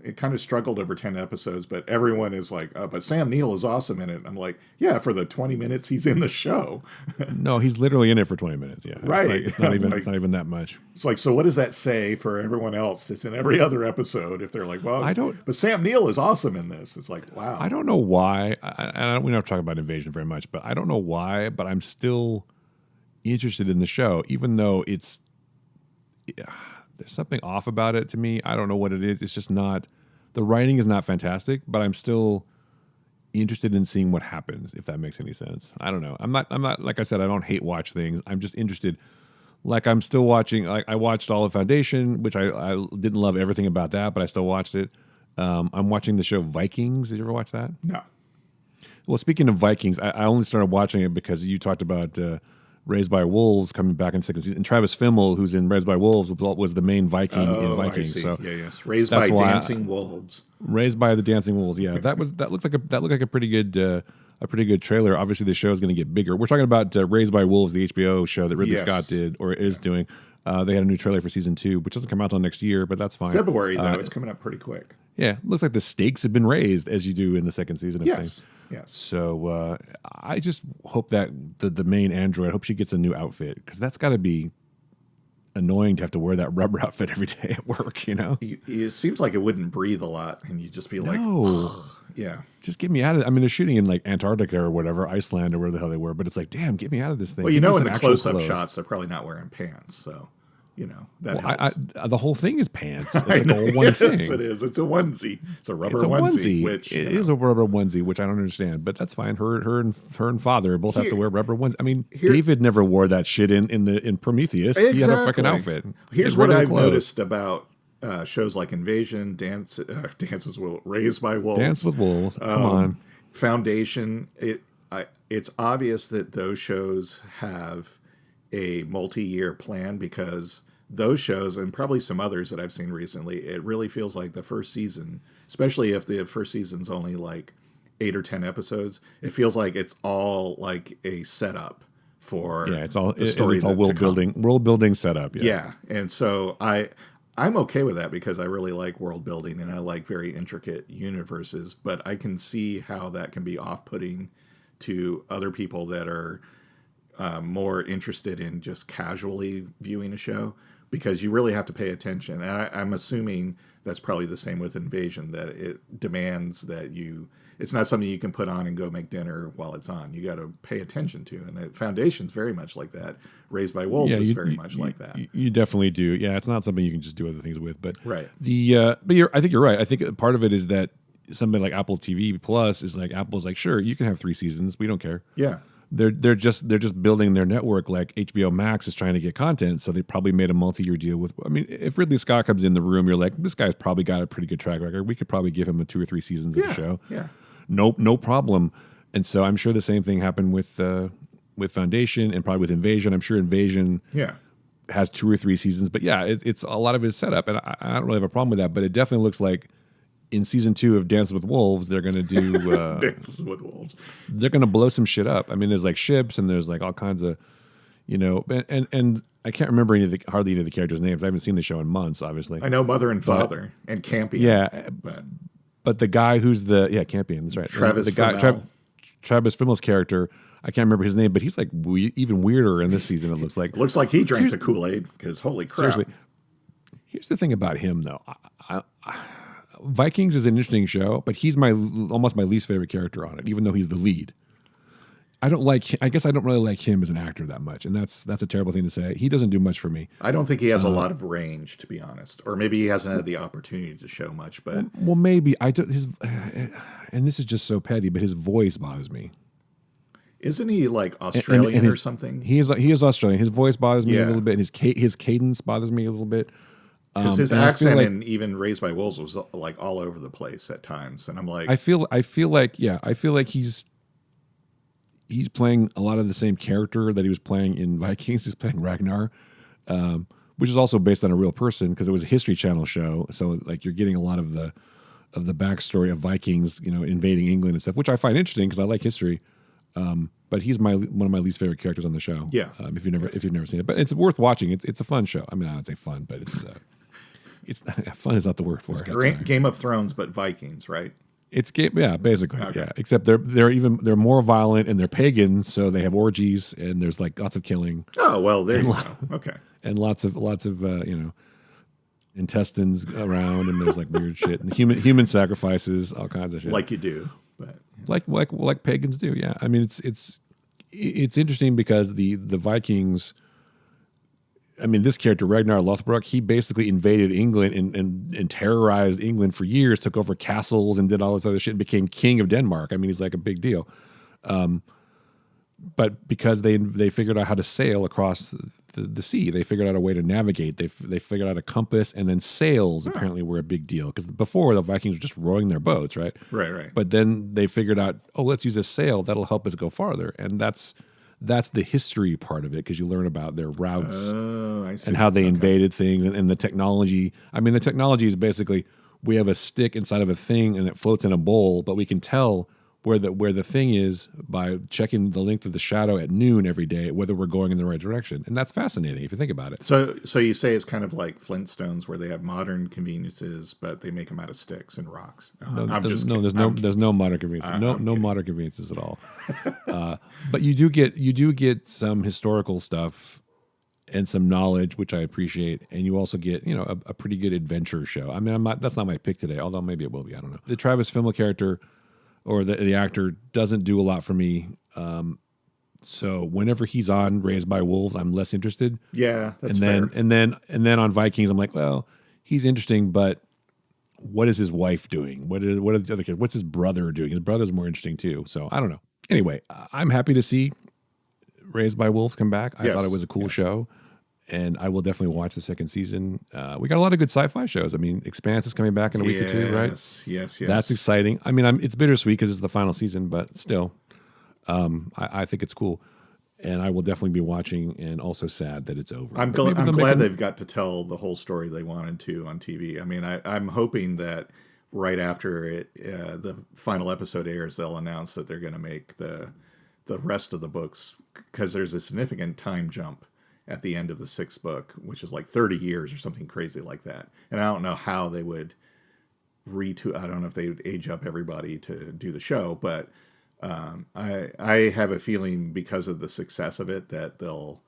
Speaker 2: it kind of struggled over 10 episodes, but everyone is like, but Sam Neill is awesome in it. I'm like, yeah, for the 20 minutes he's in the show.
Speaker 1: No, he's literally in it for 20 minutes. Yeah,
Speaker 2: right.
Speaker 1: It's not even that much.
Speaker 2: It's like, so what does that say for everyone else? It's in every other episode. If they're like, well, but Sam Neill is awesome in this. It's like, wow.
Speaker 1: I don't know why. We don't talk about Invasion very much, but I don't know why. But I'm still interested in the show, even though there's something off about it to me. I don't know what it is. It's just not, the writing is not fantastic, but I'm still interested in seeing what happens, if that makes any sense. I don't know. I'm not like I said, I don't hate watch things. I'm just interested. Like I'm still watching, like I watched all of Foundation, which I didn't love everything about that, but I still watched it. I'm watching the show Vikings. Did you ever watch that?
Speaker 2: No.
Speaker 1: Well, speaking of Vikings, I only started watching it because you talked about Raised by Wolves coming back in second season. And Travis Fimmel, who's in Raised by Wolves, was the main Viking in Vikings.
Speaker 2: I see.
Speaker 1: So
Speaker 2: yes. Raised by Dancing Wolves.
Speaker 1: Raised by the Dancing Wolves. Yeah, that looked like a pretty good a pretty good trailer. Obviously, the show is going to get bigger. We're talking about Raised by Wolves, the HBO show that Ridley Scott did or is doing. They had a new trailer for season 2, which doesn't come out until next year, but that's fine.
Speaker 2: February, though. It's coming up pretty quick.
Speaker 1: Yeah, looks like the stakes have been raised, as you do in the second season of things.
Speaker 2: Yes.
Speaker 1: So I just hope that the main android, I hope she gets a new outfit, because that's got to be annoying to have to wear that rubber outfit every day at work, you know?
Speaker 2: It seems like it wouldn't breathe a lot, and you'd just be like, yeah.
Speaker 1: Just get me out of it. I mean, they're shooting in like Antarctica or whatever, Iceland or where the hell they were, but it's like, damn, get me out of this thing.
Speaker 2: Well, you know, in the close-up shots, they're probably not wearing pants, so... You know, that helps.
Speaker 1: The whole thing is pants. It's like all one thing.
Speaker 2: Yes, it is. It's a onesie. It's a rubber onesie. Which
Speaker 1: it is a rubber onesie, which I don't understand, but that's fine. Her and father both have to wear rubber onesie. I mean, David never wore that shit in Prometheus.
Speaker 2: Exactly.
Speaker 1: He had a fucking outfit.
Speaker 2: Here's what I've noticed about shows like Invasion, Raised by Wolves,
Speaker 1: Dance with Wolves. Come on,
Speaker 2: Foundation. It's obvious that those shows have a multi-year plan, because those shows, and probably some others that I've seen recently, it really feels like the first season, especially if the first season's only like 8 or 10 episodes, it feels like it's all like a setup for the story.
Speaker 1: It's all world building setup.
Speaker 2: Yeah, and so I'm okay with that, because I really like world building and I like very intricate universes, but I can see how that can be off-putting to other people that are more interested in just casually viewing a show, because you really have to pay attention. And I'm assuming that's probably the same with Invasion, that it demands that it's not something you can put on and go make dinner while it's on. You got to pay attention to. And Foundation's very much like that. Raised by Wolves is very much like that.
Speaker 1: You definitely do. Yeah, it's not something you can just do other things with. But
Speaker 2: right.
Speaker 1: I think you're right. I think part of it is that something like Apple TV Plus is like, Apple's like, sure, you can have 3 seasons. We don't care.
Speaker 2: Yeah.
Speaker 1: They're just building their network like HBO Max is trying to get content, so they probably made a multi-year deal with. I mean, if Ridley Scott comes in the room, you're like, this guy's probably got a pretty good track record. We could probably give him 2 or 3 seasons of the show.
Speaker 2: Yeah,
Speaker 1: no problem. And so I'm sure the same thing happened with Foundation and probably with Invasion. I'm sure Invasion has 2 or 3 seasons, but yeah, it's a lot of it's set up, and I don't really have a problem with that. But it definitely looks like in season 2 of Dance with Wolves, they're going to do
Speaker 2: Dances with Wolves.
Speaker 1: They're going to blow some shit up. I mean, there's like ships and there's like all kinds of, you know, and I can't remember hardly any of the characters' names. I haven't seen the show in months, obviously.
Speaker 2: I know Mother and Father and Campion.
Speaker 1: Yeah, but the guy who's Campion, that's right.
Speaker 2: Travis
Speaker 1: Fimmel's character, I can't remember his name, but he's like even weirder in this season. It looks like.
Speaker 2: It looks like he drank the Kool-Aid, because holy crap.
Speaker 1: Seriously, here's the thing about him though. Vikings is an interesting show, but he's almost my least favorite character on it, even though he's the lead. I guess I don't really like him as an actor that much, and that's a terrible thing to say. He doesn't do much for me.
Speaker 2: I don't think he has a lot of range, to be honest, or maybe he hasn't had the opportunity to show much. But
Speaker 1: well, maybe I do. And this is just so petty, but his voice bothers me.
Speaker 2: Isn't he like Australian or something?
Speaker 1: He is Australian. His voice bothers me a little bit, and his cadence bothers me a little bit.
Speaker 2: Because his accent in even Raised by Wolves was like all over the place at times, and I'm like,
Speaker 1: I feel like he's playing a lot of the same character that he was playing in Vikings. He's playing Ragnar, which is also based on a real person, because it was a History Channel show. So like you're getting a lot of the backstory of Vikings, you know, invading England and stuff, which I find interesting because I like history. But he's one of my least favorite characters on the show.
Speaker 2: Yeah,
Speaker 1: if you've never seen it, but it's worth watching. It's a fun show. I mean, I don't say fun, but it's fun is not the word for it.
Speaker 2: Game of Thrones, but Vikings, right?
Speaker 1: It's basically, yeah. Except they're more violent and they're pagans, so they have orgies and there's like lots of killing.
Speaker 2: Oh well, there you go. Okay,
Speaker 1: and lots of intestines around, and there's like weird shit and human sacrifices, all kinds of shit,
Speaker 2: like you do, but
Speaker 1: like pagans do. Yeah, I mean it's interesting because the Vikings. I mean, this character, Ragnar Lothbrok, he basically invaded England and terrorized England for years, took over castles and did all this other shit and became king of Denmark. I mean, he's like a big deal. But because they figured out how to sail across the sea, they figured out a way to navigate. They figured out a compass, and then sails apparently were a big deal. Because before, the Vikings were just rowing their boats, right?
Speaker 2: Right.
Speaker 1: But then they figured out, let's use a sail. That'll help us go farther. And that's the history part of it, because you learn about their routes and how they invaded things and the technology. I mean, the technology is basically we have a stick inside of a thing and it floats in a bowl, but we can tell where the thing is by checking the length of the shadow at noon every day, whether we're going in the right direction. And that's fascinating if you think about it.
Speaker 2: So you say it's kind of like Flintstones, where they have modern conveniences, but they make them out of sticks and rocks.
Speaker 1: There's no modern conveniences. No modern conveniences at all. But you do get some historical stuff and some knowledge, which I appreciate, and you also get a pretty good adventure show. I mean, that's not my pick today, although maybe it will be. I don't know. The Travis Fimmel character, or the actor, doesn't do a lot for me. So whenever he's on Raised by Wolves, I'm less interested.
Speaker 2: Yeah, that's
Speaker 1: fair. And then on Vikings, I'm like, well, he's interesting, but what is his wife doing? What are the other kids? What's his brother doing? His brother's more interesting too. So I don't know. Anyway, I'm happy to see Raised by Wolves come back. I thought it was a cool show, and I will definitely watch the second season. We got a lot of good sci-fi shows. I mean, Expanse is coming back in a week or two, right?
Speaker 2: Yes.
Speaker 1: That's exciting. I mean, it's bittersweet because it's the final season, but still, I think it's cool. And I will definitely be watching, and also sad that it's over.
Speaker 2: I'm glad they've got to tell the whole story they wanted to on TV. I mean, I'm hoping that right after the final episode airs, they'll announce that they're going to make the rest of the books, because there's a significant time jump at the end of the 6th book, which is like 30 years or something crazy like that. And I don't know how they would I don't know if they would age up everybody to do the show, but I have a feeling, because of the success of it, that they'll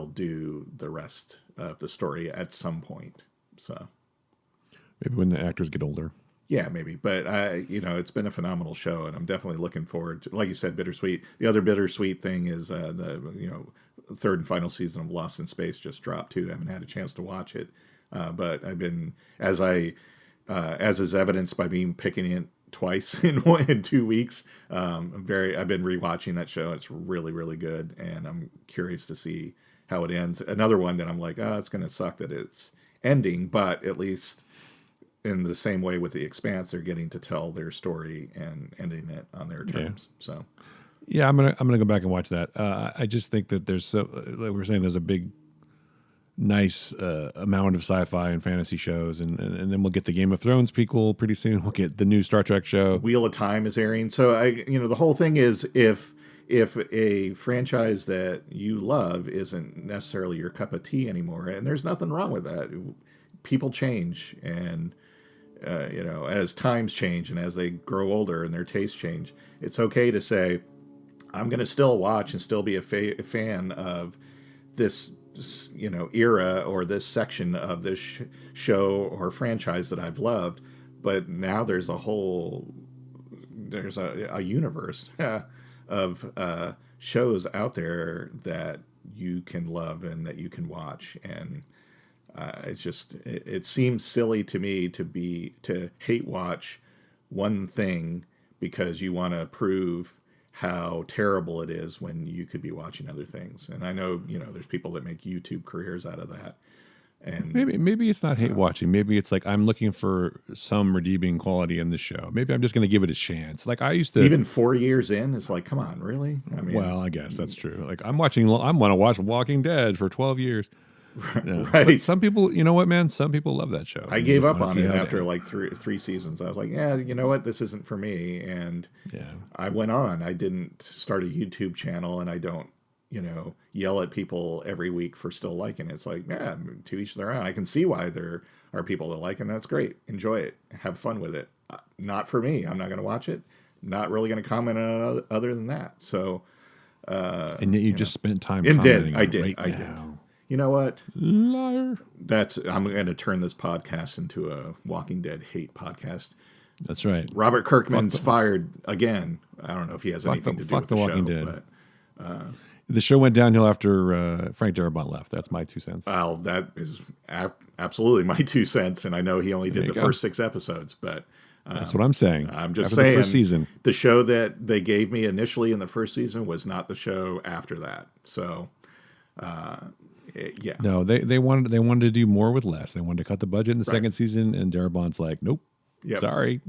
Speaker 2: do the rest of the story at some point. So
Speaker 1: maybe when the actors get older.
Speaker 2: Yeah, maybe. But it's been a phenomenal show, and I'm definitely looking forward to, like you said, bittersweet. The other bittersweet thing is the third and final season of Lost in Space just dropped too. I haven't had a chance to watch it, but I've been, as is evidenced by being picking it twice in 2 weeks. I've been rewatching that show. It's really, really good, and I'm curious to see how it ends. Another one that I'm like, it's going to suck that it's ending, but at least in the same way with The Expanse, they're getting to tell their story and ending it on their terms. Yeah. So,
Speaker 1: yeah, I'm gonna go back and watch that. I just think that there's like we were saying, there's a big, nice amount of sci-fi and fantasy shows, and then we'll get the Game of Thrones prequel pretty soon. We'll get the new Star Trek show.
Speaker 2: Wheel of Time is airing. So the whole thing is, if a franchise that you love isn't necessarily your cup of tea anymore, and there's nothing wrong with that. People change, and as times change and as they grow older and their tastes change, it's okay to say, I'm going to still watch and still be a fan of this era or this section of this show or franchise that I've loved, but now there's a universe of shows out there that you can love and that you can watch, and it seems silly to me to hate watch one thing because you want to prove how terrible it is when you could be watching other things. And I know, there's people that make YouTube careers out of that. And
Speaker 1: maybe it's not hate watching. Maybe it's like, I'm looking for some redeeming quality in the show. Maybe I'm just going to give it a chance. Like I used to.
Speaker 2: Even 4 years in, it's like, come on, really? I mean,
Speaker 1: well, I guess that's true. Like I want to watch Walking Dead for 12 years.
Speaker 2: Right.
Speaker 1: But some people, you know what, man? Some people love that show.
Speaker 2: I gave up on it after like three seasons. I was like, yeah, you know what? This isn't for me. And I went on. I didn't start a YouTube channel, and I don't, yell at people every week for still liking it. It's like, yeah, to each their own. I can see why there are people that like it, and that's great. Enjoy it. Have fun with it. Not for me. I'm not going to watch it. Not really going to comment on it other than that. So,
Speaker 1: and yet you just spent time commenting.
Speaker 2: I did. You know what?
Speaker 1: Liar.
Speaker 2: I'm going to turn this podcast into a Walking Dead hate podcast.
Speaker 1: That's right.
Speaker 2: Robert Kirkman's fired again. I don't know if he has anything to do with the
Speaker 1: Walking
Speaker 2: show.
Speaker 1: Dead. But, the show went downhill after Frank Darabont left. That's my 2 cents.
Speaker 2: Well, that is absolutely my 2 cents, and I know he only did the first 6 episodes, but
Speaker 1: that's what I'm saying.
Speaker 2: I'm just
Speaker 1: after
Speaker 2: saying,
Speaker 1: the first season.
Speaker 2: The show that they gave me initially in the first season was not the show after that. So, yeah.
Speaker 1: No, they wanted to do more with less. They wanted to cut the budget in the second season, and Darabont's like, nope, sorry,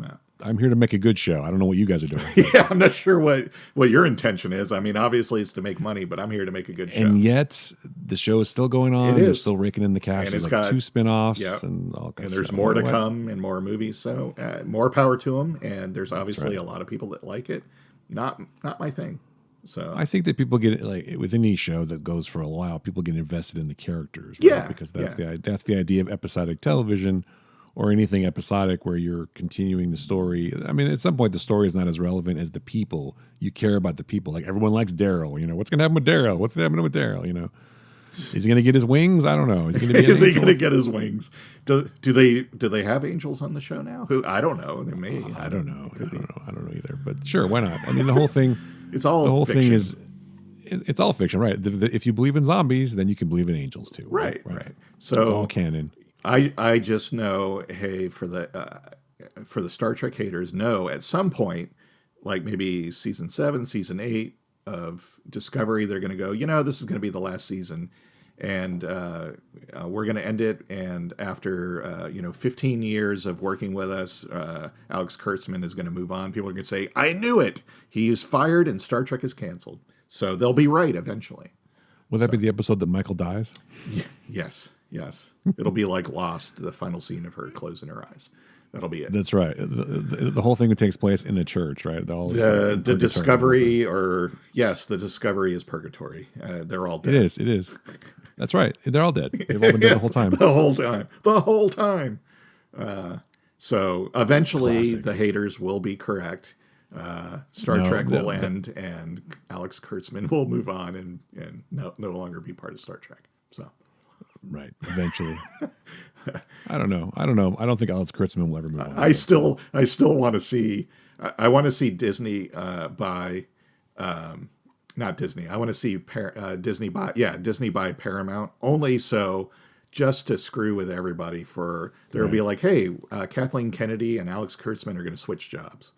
Speaker 1: I'm here to make a good show. I don't know what you guys are doing.
Speaker 2: Yeah, I'm not sure what your intention is. I mean, obviously it's to make money, but I'm here to make a good show.
Speaker 1: And yet the show is still going on. They're still raking in the cash.
Speaker 2: And
Speaker 1: there's
Speaker 2: it's
Speaker 1: like
Speaker 2: got
Speaker 1: 2 spin-offs and all kinds
Speaker 2: and there's
Speaker 1: of
Speaker 2: more to come and more movies. So more power to them. And there's obviously a lot of people that like it. Not my thing. So
Speaker 1: I think that people get like with any show that goes for a while, people get invested in the characters, right?
Speaker 2: Yeah,
Speaker 1: Because that's the idea of episodic television or anything episodic where you're continuing the story. I mean, at some point the story is not as relevant as the people. You care about the people. Like everyone likes Daryl. You know, what's going to happen with Daryl? What's happening with Daryl? You know, is he going to get his wings? I don't know. Is he going
Speaker 2: to get his wings? Do they have angels on the show now? Who I don't know. They may.
Speaker 1: I don't know. I don't know either. But sure, why not? I mean, the whole thing.
Speaker 2: It's all
Speaker 1: the whole
Speaker 2: fiction.
Speaker 1: thing is. It's all fiction, right? If you believe in zombies, then you can believe in angels too.
Speaker 2: Right. So
Speaker 1: it's all canon.
Speaker 2: I just know, hey, for the Star Trek haters, know at some point, like maybe season 7, season 8 of Discovery, they're going to go, this is going to be the last season, and we're going to end it. And after 15 years of working with us, Alex Kurtzman is going to move on. People are going to say, I knew it. He is fired, and Star Trek is canceled. So they'll be right eventually.
Speaker 1: Will that be the episode that Michael dies?
Speaker 2: Yes. It'll be like Lost, the final scene of her closing her eyes. That'll be it.
Speaker 1: That's right. The whole thing takes place in a church, right?
Speaker 2: The Discovery, the Discovery is purgatory. They're all dead.
Speaker 1: It is. That's right. They're all dead. They've all been dead the whole time.
Speaker 2: The whole time. So eventually
Speaker 1: Classic.
Speaker 2: The haters will be correct. Star Trek will end, and Alex Kurtzman will move on and no longer be part of Star Trek. So,
Speaker 1: right, eventually. I don't know. I don't think Alex Kurtzman will ever move on.
Speaker 2: I still want to see. I want to see Disney buy, not Disney. I want to see Disney buy Paramount, only so just to screw with everybody. There'll be like, hey, Kathleen Kennedy and Alex Kurtzman are going to switch jobs.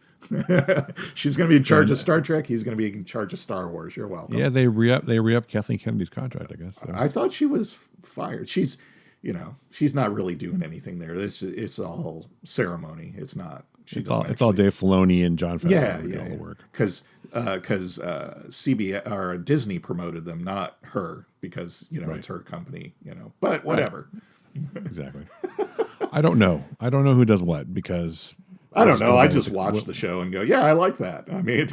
Speaker 2: She's going to be in charge of Star Trek. He's going to be in charge of Star Wars. You're welcome.
Speaker 1: Yeah, they re-up Kathleen Kennedy's contract, I guess. So.
Speaker 2: I thought she was fired. She's not really doing anything there. It's all ceremony. It's not.
Speaker 1: It's all Dave Filoni and Jon Favreau. All the work.
Speaker 2: Because CBS or Disney promoted them, not her, because it's her company. But whatever.
Speaker 1: Right. Exactly. I don't know who does what because.
Speaker 2: I don't know. I just watch the show and go, yeah, I like that. I mean,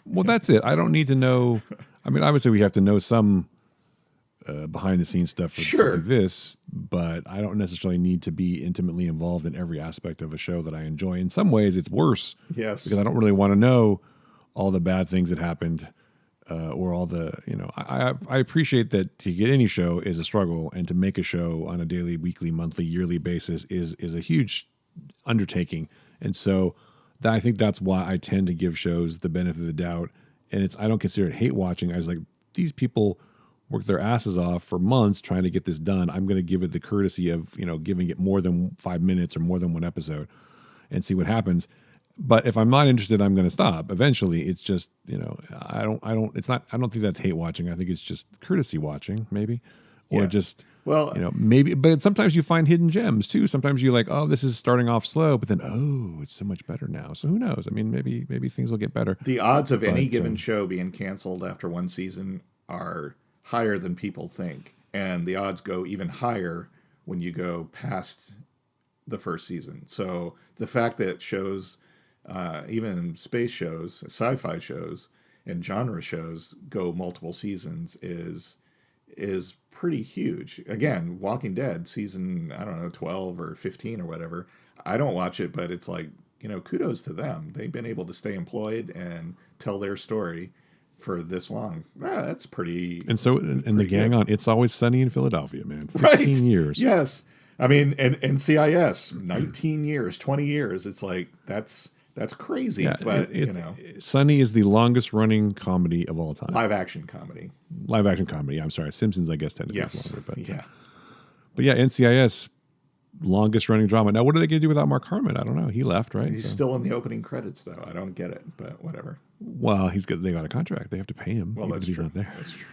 Speaker 1: well, that's it. I don't need to know. I mean, obviously, we have to know some behind the scenes stuff to do this, but I don't necessarily need to be intimately involved in every aspect of a show that I enjoy. In some ways, it's worse.
Speaker 2: Yes,
Speaker 1: because I don't really want to know all the bad things that happened or all the. I appreciate that to get any show is a struggle, and to make a show on a daily, weekly, monthly, yearly basis is a huge undertaking. And so I think that's why I tend to give shows the benefit of the doubt. And I don't consider it hate watching. I was like, these people work their asses off for months trying to get this done. I'm going to give it the courtesy of, giving it more than 5 minutes or more than one episode and see what happens. But if I'm not interested, I'm going to stop. Eventually, it's just, I don't think that's hate watching. I think it's just courtesy watching, maybe. Or just, maybe, but sometimes you find hidden gems too. Sometimes you're like, oh, this is starting off slow, but then, oh, it's so much better now. So who knows? I mean, maybe things will get better.
Speaker 2: The odds of any given show being canceled after one season are higher than people think. And the odds go even higher when you go past the first season. So the fact that shows, even space shows, sci-fi shows, and genre shows go multiple seasons is pretty huge. Again, Walking Dead season, 12 or 15 or whatever. I don't watch it, but it's like, kudos to them. They've been able to stay employed and tell their story for this long. That's pretty. And so,
Speaker 1: and the gang on It's Always Sunny in Philadelphia, man. 15 years.
Speaker 2: Yes. I mean, and NCIS, 19 years, 20 years. It's like, that's crazy. Yeah, but,
Speaker 1: Sunny is the longest running comedy of all time.
Speaker 2: Live action comedy. I'm
Speaker 1: sorry. Simpsons, I guess, technically is longer. But,
Speaker 2: yeah.
Speaker 1: But yeah, NCIS, longest running drama. Now, what are they going to do without Mark Harmon? I don't know. He left, right?
Speaker 2: He's still in the opening credits, though. I don't get it, but whatever.
Speaker 1: Well, they got a contract. They have to pay him.
Speaker 2: Well, that's
Speaker 1: he's
Speaker 2: true.
Speaker 1: not there.
Speaker 2: That's true.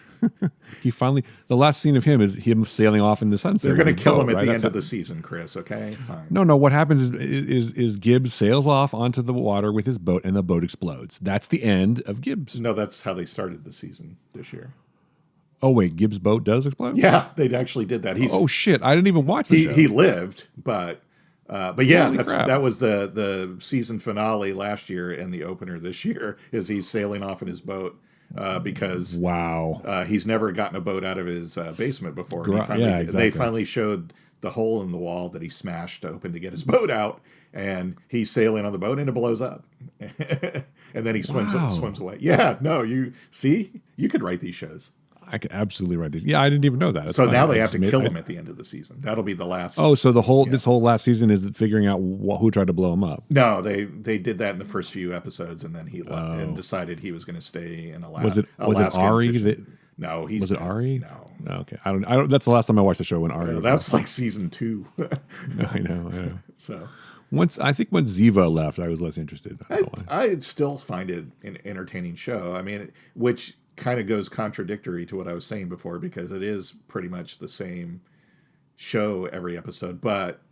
Speaker 1: He finally, the last scene of him is him sailing off in the sunset.
Speaker 2: They're going to kill him at
Speaker 1: right?
Speaker 2: the end of the season, Chris. Okay, fine.
Speaker 1: No. What happens is Gibbs sails off onto the water with his boat, and the boat explodes. That's the end of Gibbs.
Speaker 2: No, that's how they started the season this year.
Speaker 1: Oh wait, Gibbs' boat does explode?
Speaker 2: Yeah, they actually did that.
Speaker 1: Oh shit! I didn't even watch the show.
Speaker 2: He lived, but yeah,
Speaker 1: Holy crap.
Speaker 2: that was the season finale last year, and the opener this year is he's sailing off in his boat because
Speaker 1: wow,
Speaker 2: he's never gotten a boat out of his basement before.
Speaker 1: Exactly.
Speaker 2: They finally showed the hole in the wall that he smashed open to get his boat out, and he's sailing on the boat, and it blows up, and then he swims away. Yeah, no, you could write these shows.
Speaker 1: I could absolutely write these. Yeah, I didn't even know that. That's
Speaker 2: so
Speaker 1: funny.
Speaker 2: now they have to kill him at the end of the season. That'll be the last.
Speaker 1: Oh, so this whole last season is figuring out who tried to blow him up.
Speaker 2: No, they did that in the first few episodes, and then he left and decided he was going to stay in Alaska.
Speaker 1: Was it Ari?
Speaker 2: No, he's
Speaker 1: was it Ari?
Speaker 2: No.
Speaker 1: Okay, I don't. That's the last time I watched the show when Ari.
Speaker 2: That's like season 2.
Speaker 1: I know.
Speaker 2: So
Speaker 1: once Ziva left, I was less interested.
Speaker 2: I still find it an entertaining show. I mean, which kind of goes contradictory to what I was saying before, because it is pretty much the same show every episode, but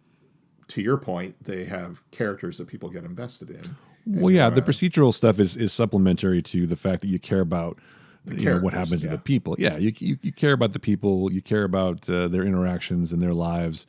Speaker 2: to your point, they have characters that people get invested in.
Speaker 1: Well, yeah, the procedural stuff is supplementary to the fact that you care about what happens to the people. Yeah, you care about the people, you care about their interactions and their lives.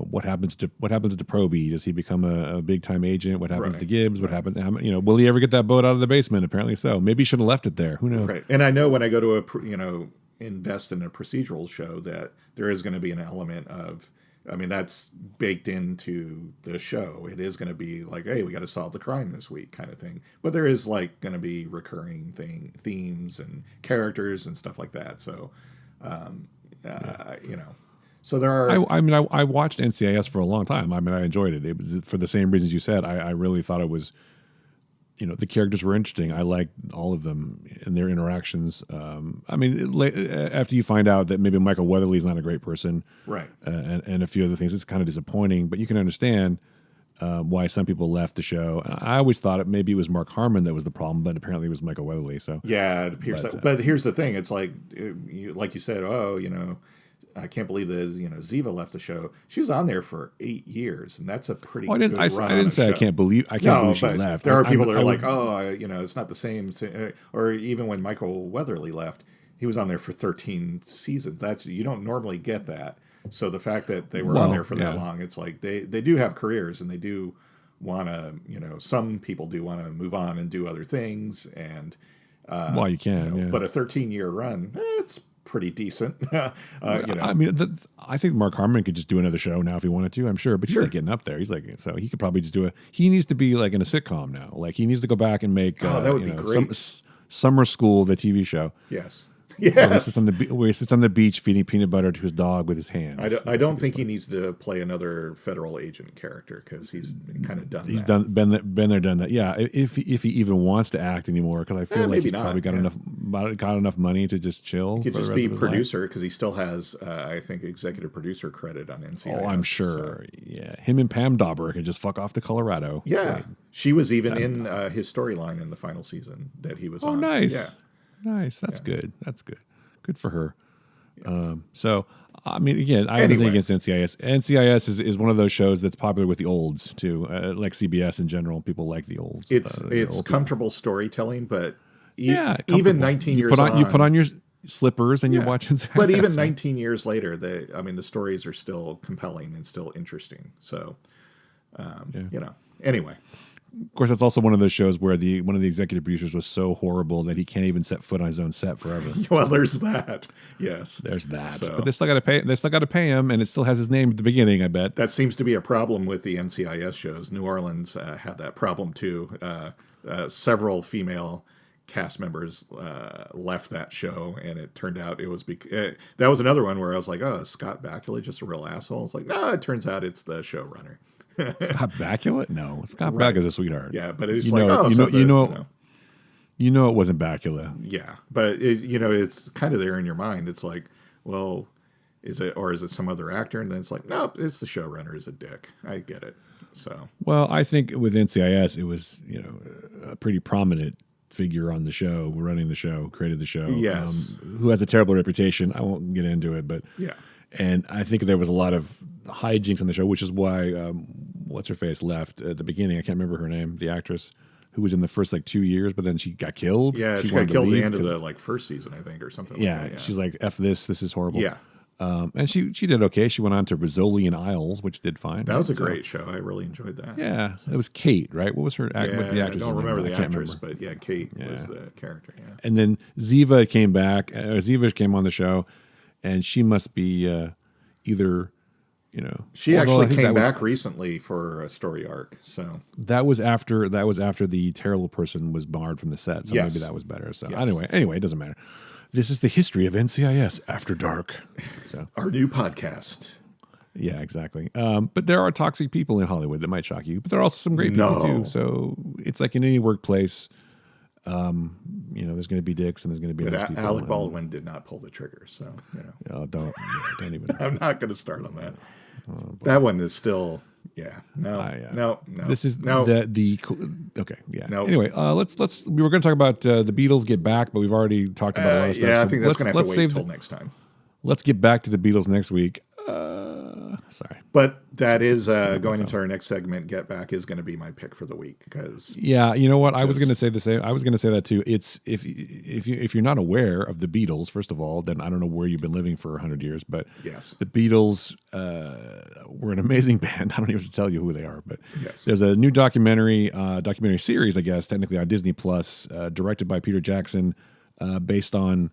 Speaker 1: What happens to Proby? Does he become a big time agent? What happens to Gibbs? What happens? Will he ever get that boat out of the basement? Apparently so. Maybe he should have left it there. Who knows?
Speaker 2: Right. And I know when I go to invest in a procedural show that there is going to be an element of, that's baked into the show. It is going to be like, hey, we got to solve the crime this week, kind of thing. But there is like going to be recurring themes and characters and stuff like that. So, So there are.
Speaker 1: I watched NCIS for a long time. I enjoyed it. It was for the same reasons you said. I really thought it was, the characters were interesting. I liked all of them and their interactions. After you find out that maybe Michael Weatherly's not a great person,
Speaker 2: right,
Speaker 1: and a few other things, it's kind of disappointing. But you can understand why some people left the show. I always thought maybe it was Mark Harmon that was the problem, but apparently it was Michael Weatherly. So
Speaker 2: yeah, it appears that. But here's the thing: it's like you said. I can't believe that Ziva left the show. She was on there for 8 years, and that's a pretty good run. I didn't say
Speaker 1: I can't believe she left.
Speaker 2: There are people that are like, it's not the same. Or even when Michael Weatherly left, he was on there for 13 seasons. You don't normally get that. So the fact that they were on there for that long, it's like they do have careers, and they do want to. Some people do want to move on and do other things, and
Speaker 1: you can.
Speaker 2: But a 13-year run, it's pretty decent.
Speaker 1: I think Mark Harmon could just do another show now if he wanted to. I'm sure, but he's like getting up there. He's like, so he could probably just do he needs to be like in a sitcom now. Like he needs to go back and make
Speaker 2: that would be great.
Speaker 1: Summer School, the TV show.
Speaker 2: Yes.
Speaker 1: Where he sits on the beach feeding peanut butter to his dog with his hands.
Speaker 2: I don't think he needs to play another federal agent character because he's kind of done.
Speaker 1: He's been there, done that. Yeah, if he even wants to act anymore, because I feel like he's probably got enough money to just chill.
Speaker 2: He could just be producer because he still has, I think, executive producer credit on NCIS.
Speaker 1: Oh, I'm sure. So. Yeah, him and Pam Dauber could just fuck off to Colorado.
Speaker 2: Yeah, she was even in his storyline in the final season that he was on.
Speaker 1: Oh, nice.
Speaker 2: Yeah.
Speaker 1: Nice. That's good. That's good. Good for her. Again, I have nothing against NCIS. NCIS is one of those shows that's popular with the olds too, like CBS in general. People like the olds.
Speaker 2: It's comfortable storytelling, but even 19 years on,
Speaker 1: you put on your slippers and you watch NCIS.
Speaker 2: But even 19 years later, the stories are still compelling and still interesting. So, anyway.
Speaker 1: Of course, that's also one of those shows where one of the executive producers was so horrible that he can't even set foot on his own set forever.
Speaker 2: Well, there's that. Yes,
Speaker 1: there's that. So, but they still got to pay. They still got to pay him, and it still has his name at the beginning. I bet
Speaker 2: that seems to be a problem with the NCIS shows. New Orleans had that problem too. Several female cast members left that show, and it turned out it was that was another one where I was like, "Oh, is Scott Bakula just a real asshole?" It's like, no, it turns out it's the showrunner.
Speaker 1: Scott Bakula? No, Scott Bakula's a sweetheart.
Speaker 2: Yeah, but it's
Speaker 1: it wasn't Bakula.
Speaker 2: Yeah, but it's kind of there in your mind. It's like, well, is it some other actor? And then it's like, nope, it's the showrunner is a dick. I get it. So
Speaker 1: Well, I think with NCIS, it was a pretty prominent figure on the show, running the show, created the show,
Speaker 2: yes,
Speaker 1: who has a terrible reputation. I won't get into it, but
Speaker 2: yeah,
Speaker 1: and I think there was a lot of hijinks on the show, which is why what's her face left at the beginning. I can't remember her name, the actress who was in the first like 2 years, but then she got killed.
Speaker 2: yeah. She got killed at the end of the like first season, I think, or something.
Speaker 1: Yeah,
Speaker 2: like that, yeah.
Speaker 1: she's like, "F this is horrible."
Speaker 2: Yeah.
Speaker 1: And she did okay. She went on to Rizzoli and Isles, which did fine.
Speaker 2: That was a great show. I really enjoyed that.
Speaker 1: Yeah, it was Kate, right? What was her act?
Speaker 2: Yeah,
Speaker 1: What the actress?
Speaker 2: I don't remember
Speaker 1: name?
Speaker 2: the
Speaker 1: I can't
Speaker 2: actress,
Speaker 1: remember.
Speaker 2: but yeah, Kate was the character. Yeah.
Speaker 1: And then Ziva came back. Ziva came on the show, and she must be either,
Speaker 2: She
Speaker 1: although I
Speaker 2: actually
Speaker 1: think
Speaker 2: came
Speaker 1: that
Speaker 2: back recently for a story arc. So
Speaker 1: that was after the terrible person was barred from the set. So
Speaker 2: Yes.
Speaker 1: maybe that was better. So
Speaker 2: Yes.
Speaker 1: anyway, it doesn't matter. This is the history of NCIS After Dark. So
Speaker 2: our new podcast.
Speaker 1: yeah, exactly. But there are toxic people in Hollywood that might shock you, but there are also some great people
Speaker 2: No.
Speaker 1: too. So it's like in any workplace, there's going to be dicks and there's going to be
Speaker 2: But
Speaker 1: nice people.
Speaker 2: Alec
Speaker 1: and-
Speaker 2: Baldwin did not pull the trigger. So
Speaker 1: don't even.
Speaker 2: I'm not going to start on that. That one is still no.
Speaker 1: This is
Speaker 2: no.
Speaker 1: okay. Yeah.
Speaker 2: No.
Speaker 1: Anyway, let's. We were going to talk about the Beatles Get Back, but we've already talked about a lot of stuff.
Speaker 2: Yeah, I
Speaker 1: so
Speaker 2: think that's going to have to
Speaker 1: let's
Speaker 2: wait
Speaker 1: save
Speaker 2: until next time.
Speaker 1: Let's get back to the Beatles next week. Sorry.
Speaker 2: But that is going into our next segment. Get Back is going to be my pick for the week because
Speaker 1: Yeah, you know what? I was going to say the same. I was going to say that too. It's if you're not aware of the Beatles, first of all, then I don't know where you've been living for 100 years. But
Speaker 2: yes,
Speaker 1: the Beatles were an amazing band. I don't even have to tell you who they are. But
Speaker 2: Yes.
Speaker 1: there's a new documentary series, I guess, technically on Disney Plus, directed by Peter Jackson, based on.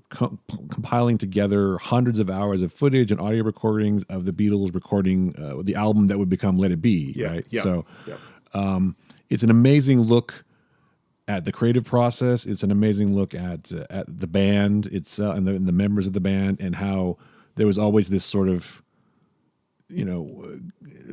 Speaker 1: Compiling together hundreds of hours of footage and audio recordings of the Beatles recording the album that would become Let It Be, right?
Speaker 2: yeah,
Speaker 1: So
Speaker 2: yeah.
Speaker 1: it's an amazing look at the creative process. It's an amazing look at the band itself and the members of the band, and how there was always this sort of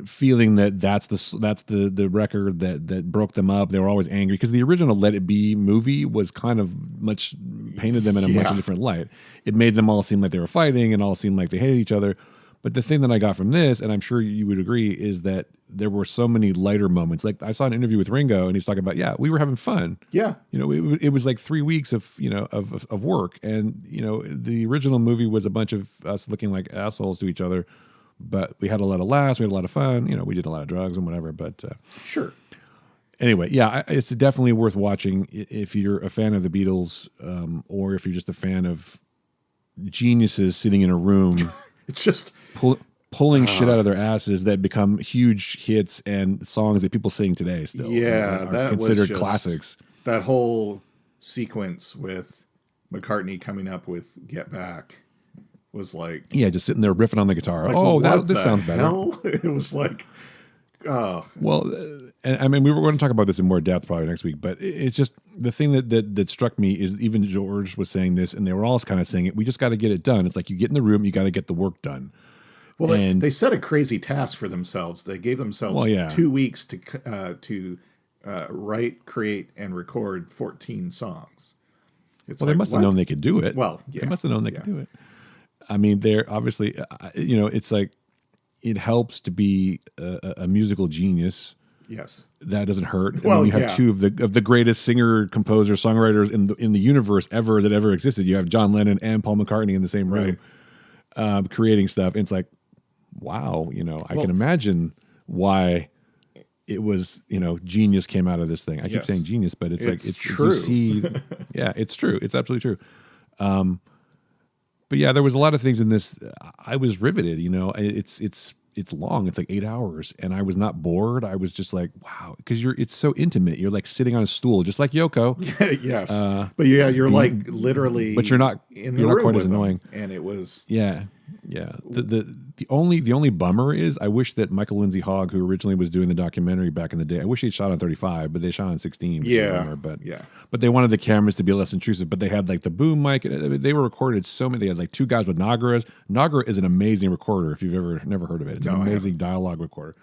Speaker 1: feeling that that's the record that broke them up. They were always angry because the original Let It Be movie was kind of much painted them in a much different light. It made them all seem like they were fighting and all seemed like they hated each other. But the thing that I got from this, and I'm sure you would agree, is that there were so many lighter moments. Like I saw an interview with Ringo, and he's talking about, we were having fun.
Speaker 2: Yeah.
Speaker 1: It was like 3 weeks of work, and the original movie was a bunch of us looking like assholes to each other. But we had a lot of laughs, we had a lot of fun. We did a lot of drugs and whatever. But
Speaker 2: Sure.
Speaker 1: anyway, yeah, it's definitely worth watching if you're a fan of the Beatles, or if you're just a fan of geniuses sitting in a room,
Speaker 2: It's just
Speaker 1: pulling shit out of their asses that become huge hits and songs that people sing today still.
Speaker 2: Yeah,
Speaker 1: are
Speaker 2: that was
Speaker 1: considered
Speaker 2: just-
Speaker 1: classics.
Speaker 2: that whole sequence with McCartney coming up with Get Back was like,
Speaker 1: Yeah, just sitting there riffing on the guitar.
Speaker 2: what
Speaker 1: This
Speaker 2: the
Speaker 1: sounds better.
Speaker 2: hell? It was like, oh,
Speaker 1: Well, and I mean, we were going to talk about this in more depth probably next week, but it's just the thing that struck me is even George was saying this, and they were all kind of saying it. We just got to get it done. It's like you get in the room, you got to get the work done.
Speaker 2: well,
Speaker 1: And-
Speaker 2: they set a crazy task for themselves. They gave themselves
Speaker 1: Well, yeah.
Speaker 2: 2 weeks to write, create, and record 14 songs. It's
Speaker 1: Well, they must have known they could do it.
Speaker 2: Well, yeah,
Speaker 1: They must have known they could do it. I mean, they're obviously, it's like it helps to be a musical genius.
Speaker 2: Yes.
Speaker 1: That doesn't hurt.
Speaker 2: Well,
Speaker 1: you have
Speaker 2: yeah.
Speaker 1: two of the greatest singer, composer, songwriters in the universe that ever existed. You have John Lennon and Paul McCartney in the same room, creating stuff. And it's like, wow, I can imagine why it was, genius came out of this thing. I keep
Speaker 2: Yes.
Speaker 1: saying genius, but it's like it's
Speaker 2: true.
Speaker 1: You see, yeah, it's true. It's absolutely true. But yeah, there was a lot of things in this. I was riveted. It's long. It's like 8 hours, and I was not bored. I was just like, wow, because it's so intimate. You're like sitting on a stool, just like Yoko.
Speaker 2: Yes. But yeah, you're like literally,
Speaker 1: But you're not.
Speaker 2: in the
Speaker 1: You're not
Speaker 2: room
Speaker 1: quite
Speaker 2: with
Speaker 1: as
Speaker 2: them,
Speaker 1: annoying.
Speaker 2: and it was
Speaker 1: Yeah. The only bummer is I wish that Michael Lindsay Hogg, who originally was doing the documentary back in the day, I wish he'd shot on 35, but they shot on 16. Which is a bummer, but they wanted the cameras to be less intrusive. But they had like the boom mic. They were recorded so many. They had like two guys with Nagaras. Nagra is an amazing recorder. If you've never heard of it, it's an amazing dialogue recorder.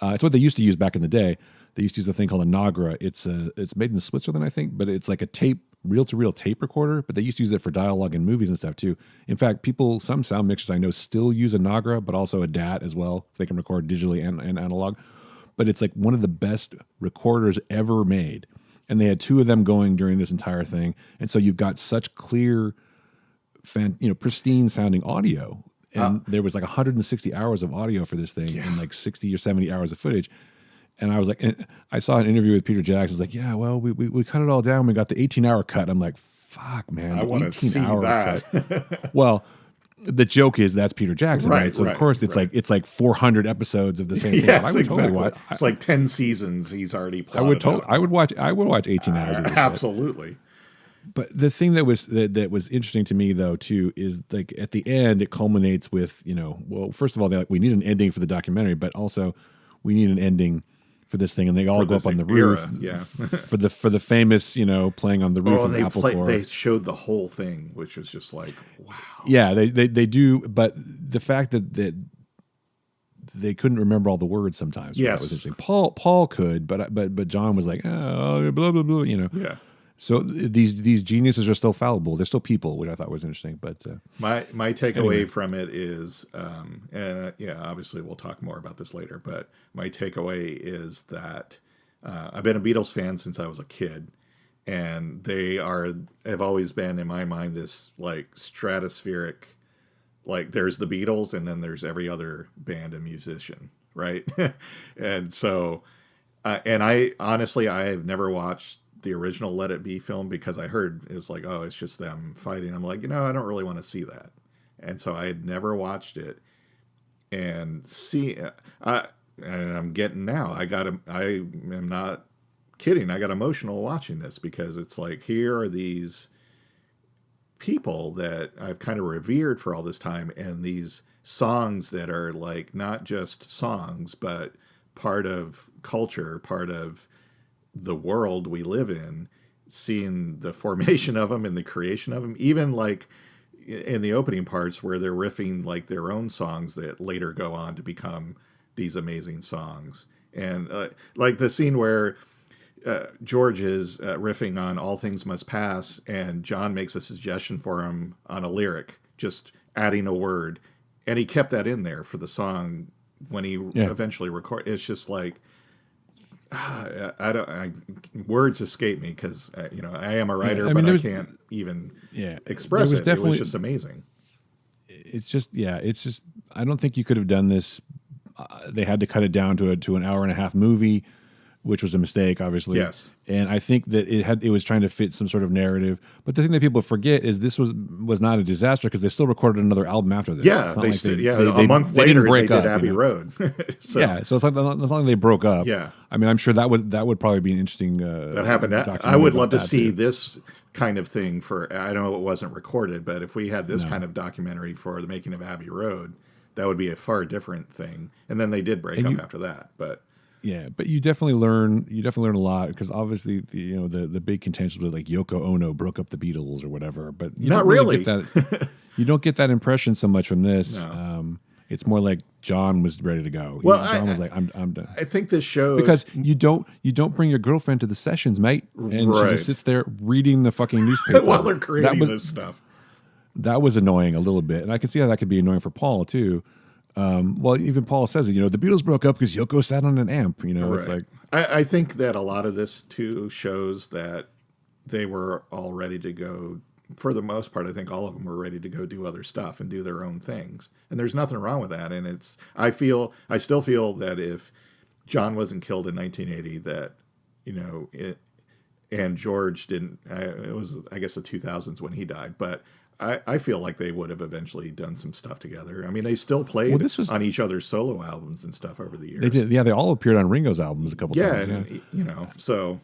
Speaker 1: It's what they used to use back in the day. They used to use a thing called a Nagra. It's made in Switzerland, I think, but it's like a tape reel-to-reel tape recorder, but they used to use it for dialogue in movies and stuff too. In fact, some sound mixers I know still use a Nagra, but also a DAT as well. So they can record digitally and analog. But it's like one of the best recorders ever made. And they had two of them going during this entire thing. And so you've got such clear, pristine sounding audio. And there was like 160 hours of audio for this thing and like 60 or 70 hours of footage. And I was like, and I saw an interview with Peter Jackson. It's like, yeah, well, we cut it all down. We got the 18-hour cut. I'm like, fuck, man.
Speaker 2: I want to see that.
Speaker 1: Cut. Well, the joke is that's Peter Jackson, right? So of course it's like 400 episodes of the same thing.
Speaker 2: Yes, exactly. It's like 10 seasons he's already plotted
Speaker 1: I would watch 18 hours of this
Speaker 2: absolutely.
Speaker 1: Shit. But the thing that was interesting to me though too is like at the end it culminates with, well, first of all, they're like, we need an ending for the documentary, but also we need an ending for this thing, and they all go up on the roof, for the famous, playing on the roof of Apple Corps.
Speaker 2: They showed the whole thing, which was just like, wow.
Speaker 1: Yeah, they do, but the fact that they couldn't remember all the words sometimes.
Speaker 2: Yes,
Speaker 1: that was interesting. Paul could, but John was like, oh, blah blah blah,
Speaker 2: Yeah.
Speaker 1: So these geniuses are still fallible. They're still people, which I thought was interesting. But
Speaker 2: my takeaway from it is, obviously we'll talk more about this later. But my takeaway is that I've been a Beatles fan since I was a kid, and have always been in my mind this like stratospheric, like there's the Beatles and then there's every other band and musician, right? And so, and I honestly have never watched the original Let It Be film because I heard it was like, oh, it's just them fighting. I'm like, I don't really want to see that. And so I had never watched it. And I'm getting now. I am not kidding. I got emotional watching this because it's like, here are these people that I've kind of revered for all this time, and these songs that are like not just songs, but part of culture, part of the world we live in, seeing the formation of them and the creation of them, even like in the opening parts where they're riffing like their own songs that later go on to become these amazing songs. And like the scene where George is riffing on All Things Must Pass, and John makes a suggestion for him on a lyric, just adding a word, and he kept that in there for the song when he eventually recorded. It's just like, words escape me because I am a writer, but I can't even express it. It was just amazing.
Speaker 1: It's just I don't think you could have done this. They had to cut it down to an hour and a half movie, which was a mistake, obviously.
Speaker 2: Yes.
Speaker 1: And I think that it was trying to fit some sort of narrative. But the thing that people forget is this was not a disaster because they still recorded another album after this.
Speaker 2: Yeah, a month later they did Abbey Road.
Speaker 1: So it's like it's not like they broke up.
Speaker 2: Yeah.
Speaker 1: I mean, I'm sure that would probably be an interesting
Speaker 2: that happened. I would love to see this kind of thing for, I know it wasn't recorded, but if we had this kind of documentary for the making of Abbey Road, that would be a far different thing. And then they did break up after that, but
Speaker 1: yeah, but you definitely learn a lot because obviously the big contention was like Yoko Ono broke up the Beatles or whatever, but you
Speaker 2: not
Speaker 1: don't
Speaker 2: really.
Speaker 1: Get that, you don't get that impression so much from this.
Speaker 2: No.
Speaker 1: It's more like John was ready to go.
Speaker 2: Well,
Speaker 1: John was like, I'm done.
Speaker 2: I think this shows
Speaker 1: because you don't bring your girlfriend to the sessions, mate, and she just sits there reading the fucking newspaper
Speaker 2: while they're creating this stuff.
Speaker 1: That was annoying a little bit, and I can see how that could be annoying for Paul too. Well, even Paul says it. The Beatles broke up because Yoko sat on an amp. It's like
Speaker 2: I think that a lot of this too shows that they were all ready to go. For the most part, I think all of them were ready to go do other stuff and do their own things, and there's nothing wrong with that. And I still feel that if John wasn't killed in 1980, that and George didn't. It was, I guess, the 2000s when he died, but. I feel like they would have eventually done some stuff together. I mean, they still played on each other's solo albums and stuff over the years.
Speaker 1: They did. Yeah, they all appeared on Ringo's albums a couple times.
Speaker 2: And, so...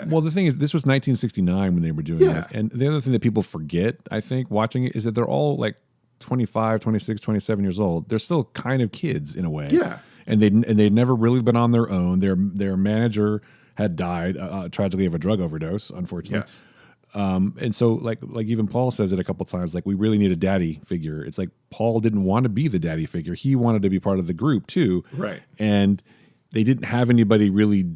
Speaker 1: well, the thing is, this was 1969 when they were doing this. And the other thing that people forget, I think, watching it, is that they're all like 25, 26, 27 years old. They're still kind of kids in a way.
Speaker 2: Yeah.
Speaker 1: And they'd never really been on their own. Their manager had died tragically of a drug overdose, unfortunately.
Speaker 2: Yes.
Speaker 1: And so like even Paul says it a couple times, like, we really need a daddy figure. It's like Paul didn't want to be the daddy figure. He wanted to be part of the group too.
Speaker 2: Right.
Speaker 1: And they didn't have anybody really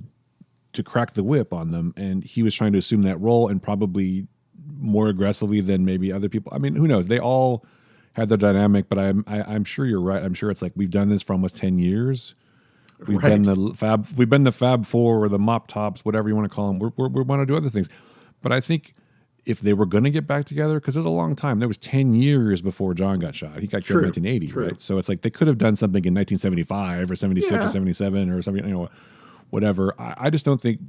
Speaker 1: to crack the whip on them. And he was trying to assume that role and probably more aggressively than maybe other people. I mean, who knows? They all have their dynamic, but I'm sure you're right. I'm sure it's like we've done this for almost 10 years. We've been the Fab Four or the Mop Tops, whatever you want to call them. We want to do other things, but I think if they were going to get back together, because there's a long time. There was 10 years before John got shot. He got killed in 1980, right? So it's like they could have done something in 1975 or 76 or 77 or something, whatever. I just don't think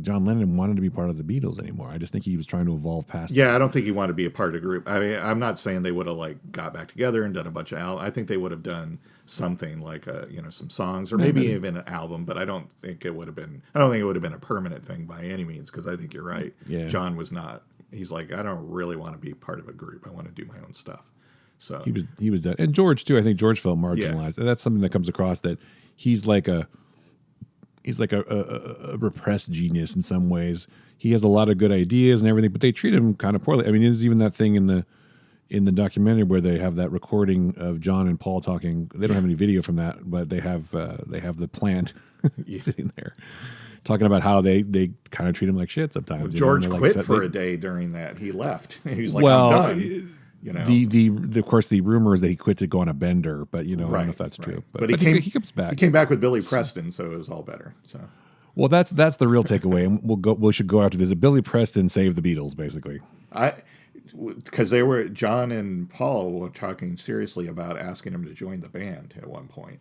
Speaker 1: John Lennon wanted to be part of the Beatles anymore. I just think he was trying to evolve past that.
Speaker 2: I don't think he wanted to be a part of a group. I mean, I'm not saying they would have like got back together and done a bunch of albums. I think they would have done something like some songs or maybe even an album, but I don't think it would have been a permanent thing by any means, because I think you're right. Yeah. John was not. He's like, I don't really want to be part of a group. I want to do my own stuff. So
Speaker 1: he was done. And George too. I think George felt marginalized. And that's something that comes across, that he's like a repressed genius in some ways. He has a lot of good ideas and everything, but they treat him kind of poorly. I mean, there's even that thing in the documentary where they have that recording of John and Paul talking. They don't have any video from that, but they have the plant sitting there talking about how they kind of treat him like shit sometimes.
Speaker 2: Well, George quit for a day during that. He left. He was like, I'm done.
Speaker 1: Of course, the rumor is that he quit to go on a bender, but I don't know if that's true. But he comes back.
Speaker 2: He came back with Billy Preston, so it was all better. So,
Speaker 1: well, that's the real takeaway, and we should go after this. Billy Preston saved the Beatles, basically.
Speaker 2: Because John and Paul were talking seriously about asking him to join the band at one point,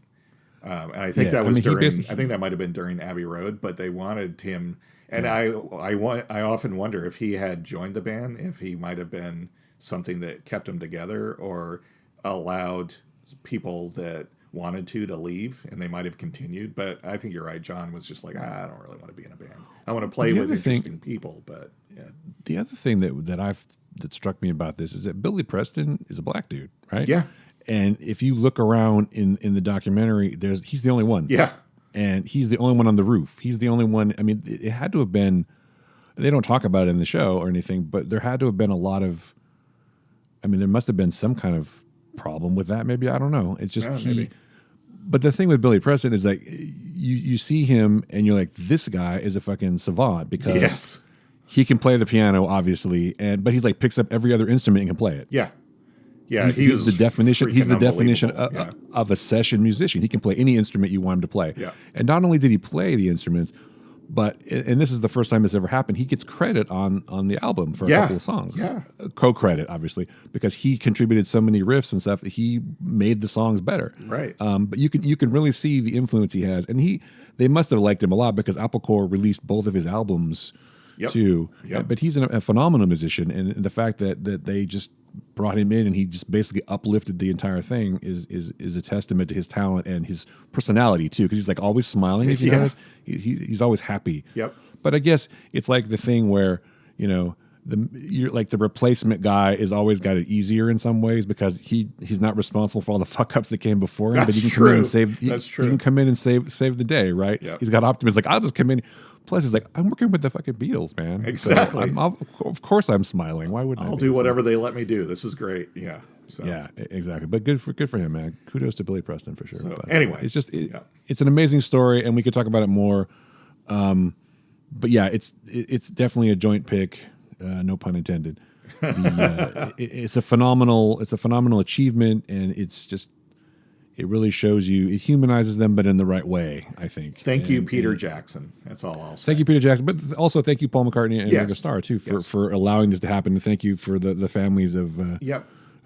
Speaker 2: and I think that was during. I think that might have been during Abbey Road, but they wanted him. And I often wonder if he had joined the band, if he might have been something that kept them together or allowed people that wanted to leave, and they might have continued. But I think you're right. John was just like, I don't really want to be in a band. I want to play with interesting people. But yeah. The
Speaker 1: other thing that struck me about this is that Billy Preston is a black dude, right?
Speaker 2: Yeah.
Speaker 1: And if you look around in the documentary, he's the only one.
Speaker 2: Yeah.
Speaker 1: And he's the only one on the roof. He's the only one. I mean, it had to have been. They don't talk about it in the show or anything, but there had to have been a lot of. I mean, there must have been some kind of problem with that. Maybe, I don't know. It's just
Speaker 2: maybe.
Speaker 1: But the thing with Billy Preston is like you see him and you're like, this guy is a fucking savant, because he can play the piano, obviously, but he's like picks up every other instrument and can play it.
Speaker 2: Yeah. Yeah,
Speaker 1: he's the definition. He's the definition of a session musician. He can play any instrument you want him to play.
Speaker 2: Yeah.
Speaker 1: And not only did he play the instruments, but this is the first time this ever happened, he gets credit on the album for a couple of songs.
Speaker 2: Yeah.
Speaker 1: Co-credit, obviously, because he contributed so many riffs and stuff that he made the songs better.
Speaker 2: Right.
Speaker 1: But you can really see the influence he has, and they must have liked him a lot, because Apple Corps released both of his albums too.
Speaker 2: Yep.
Speaker 1: But he's a phenomenal musician, and the fact that they just brought him in and he just basically uplifted the entire thing is a testament to his talent and his personality too, because he's like always smiling. If you notice, he's always happy.
Speaker 2: Yep.
Speaker 1: But I guess it's like the thing where you're like the replacement guy is always got it easier in some ways, because he's not responsible for all the fuck ups that came before him.
Speaker 2: That's
Speaker 1: but he can
Speaker 2: true.
Speaker 1: come in and save.
Speaker 2: That's true.
Speaker 1: He can come in and save the day, right?
Speaker 2: Yep.
Speaker 1: He's got optimism. Like, I'll just come in. Plus, he's like, I'm working with the fucking Beatles, man.
Speaker 2: Exactly.
Speaker 1: So of course, I'm smiling. Why wouldn't
Speaker 2: I'll do whatever they let me do? This is great. Yeah. So.
Speaker 1: Yeah, exactly. But good for him, man. Kudos to Billy Preston for sure.
Speaker 2: So,
Speaker 1: but
Speaker 2: anyway,
Speaker 1: it's just it's an amazing story, and we could talk about it more. But yeah, it's definitely a joint pick. No pun intended. It's a phenomenal achievement, and it really shows you, it humanizes them, but in the right way, I think.
Speaker 2: Thank you, Peter Jackson. That's all I'll say.
Speaker 1: Thank you, Peter Jackson. But also thank you, Paul McCartney and Ringo Starr, too, for allowing this to happen. And thank you for the families of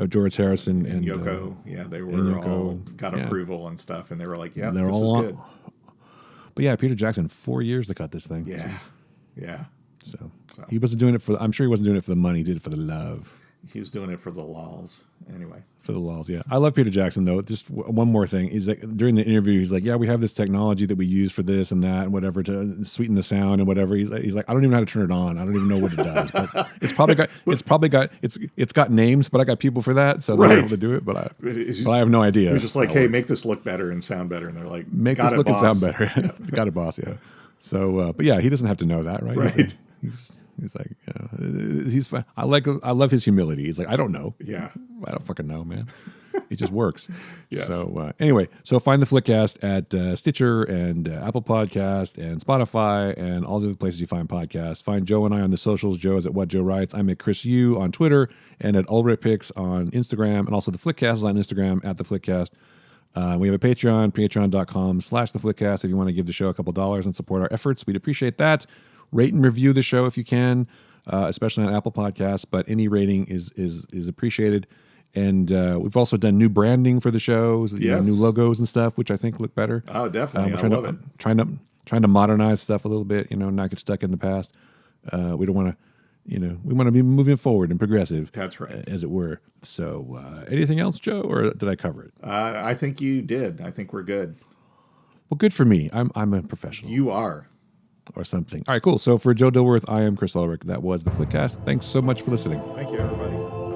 Speaker 1: George Harrison and
Speaker 2: Yoko. They were all got approval and stuff, and they were like, this is good.
Speaker 1: But yeah, Peter Jackson, 4 years to cut this thing.
Speaker 2: Yeah.
Speaker 1: So he wasn't doing it I'm sure he wasn't doing it for the money, he did it for the love.
Speaker 2: He was doing it for the lols. Anyway.
Speaker 1: For the lols, yeah. I love Peter Jackson, though. Just one more thing. He's like, during the interview, he's like, we have this technology that we use for this and that and whatever to sweeten the sound and whatever. He's like, I don't even know how to turn it on. I don't even know what it does. But it's got names, but I got people for that, so they're able to do it. But I have no idea.
Speaker 2: It was just like, hey, make this look better and sound better. And they're like,
Speaker 1: make this look and sound better. Got it, boss, yeah. So, but yeah, he doesn't have to know that, right?
Speaker 2: Right.
Speaker 1: He's like, he's fine. I love his humility. He's like, I don't know.
Speaker 2: Yeah.
Speaker 1: I don't fucking know, man. It just works.
Speaker 2: Yes.
Speaker 1: So anyway, so find the Flickcast at Stitcher and Apple Podcast and Spotify and all the other places you find podcasts. Find Joe and I on the socials. Joe is at What Joe Writes. I'm at Chris Yu on Twitter and at UlrichPix on Instagram. And also the Flickcast is on Instagram at the Flickcast. We have a Patreon, patreon.com/theflickcast if you want to give the show a couple dollars and support our efforts. We'd appreciate that. Rate and review the show if you can, especially on Apple Podcasts, but any rating is appreciated. And we've also done new branding for the shows, new logos and stuff, which I think look better.
Speaker 2: Oh, definitely.
Speaker 1: I love it. Trying to modernize stuff a little bit, not get stuck in the past. We don't want to, we want to be moving forward and progressive.
Speaker 2: That's right.
Speaker 1: As it were. So anything else, Joe, or did I cover it?
Speaker 2: I think you did. I think we're good.
Speaker 1: Well, good for me. I'm a professional.
Speaker 2: You are.
Speaker 1: Or something. All right, cool. So for Joe Dilworth, I am Chris Ulrich. That was the Flickcast. Thanks so much for listening.
Speaker 2: Thank you, everybody.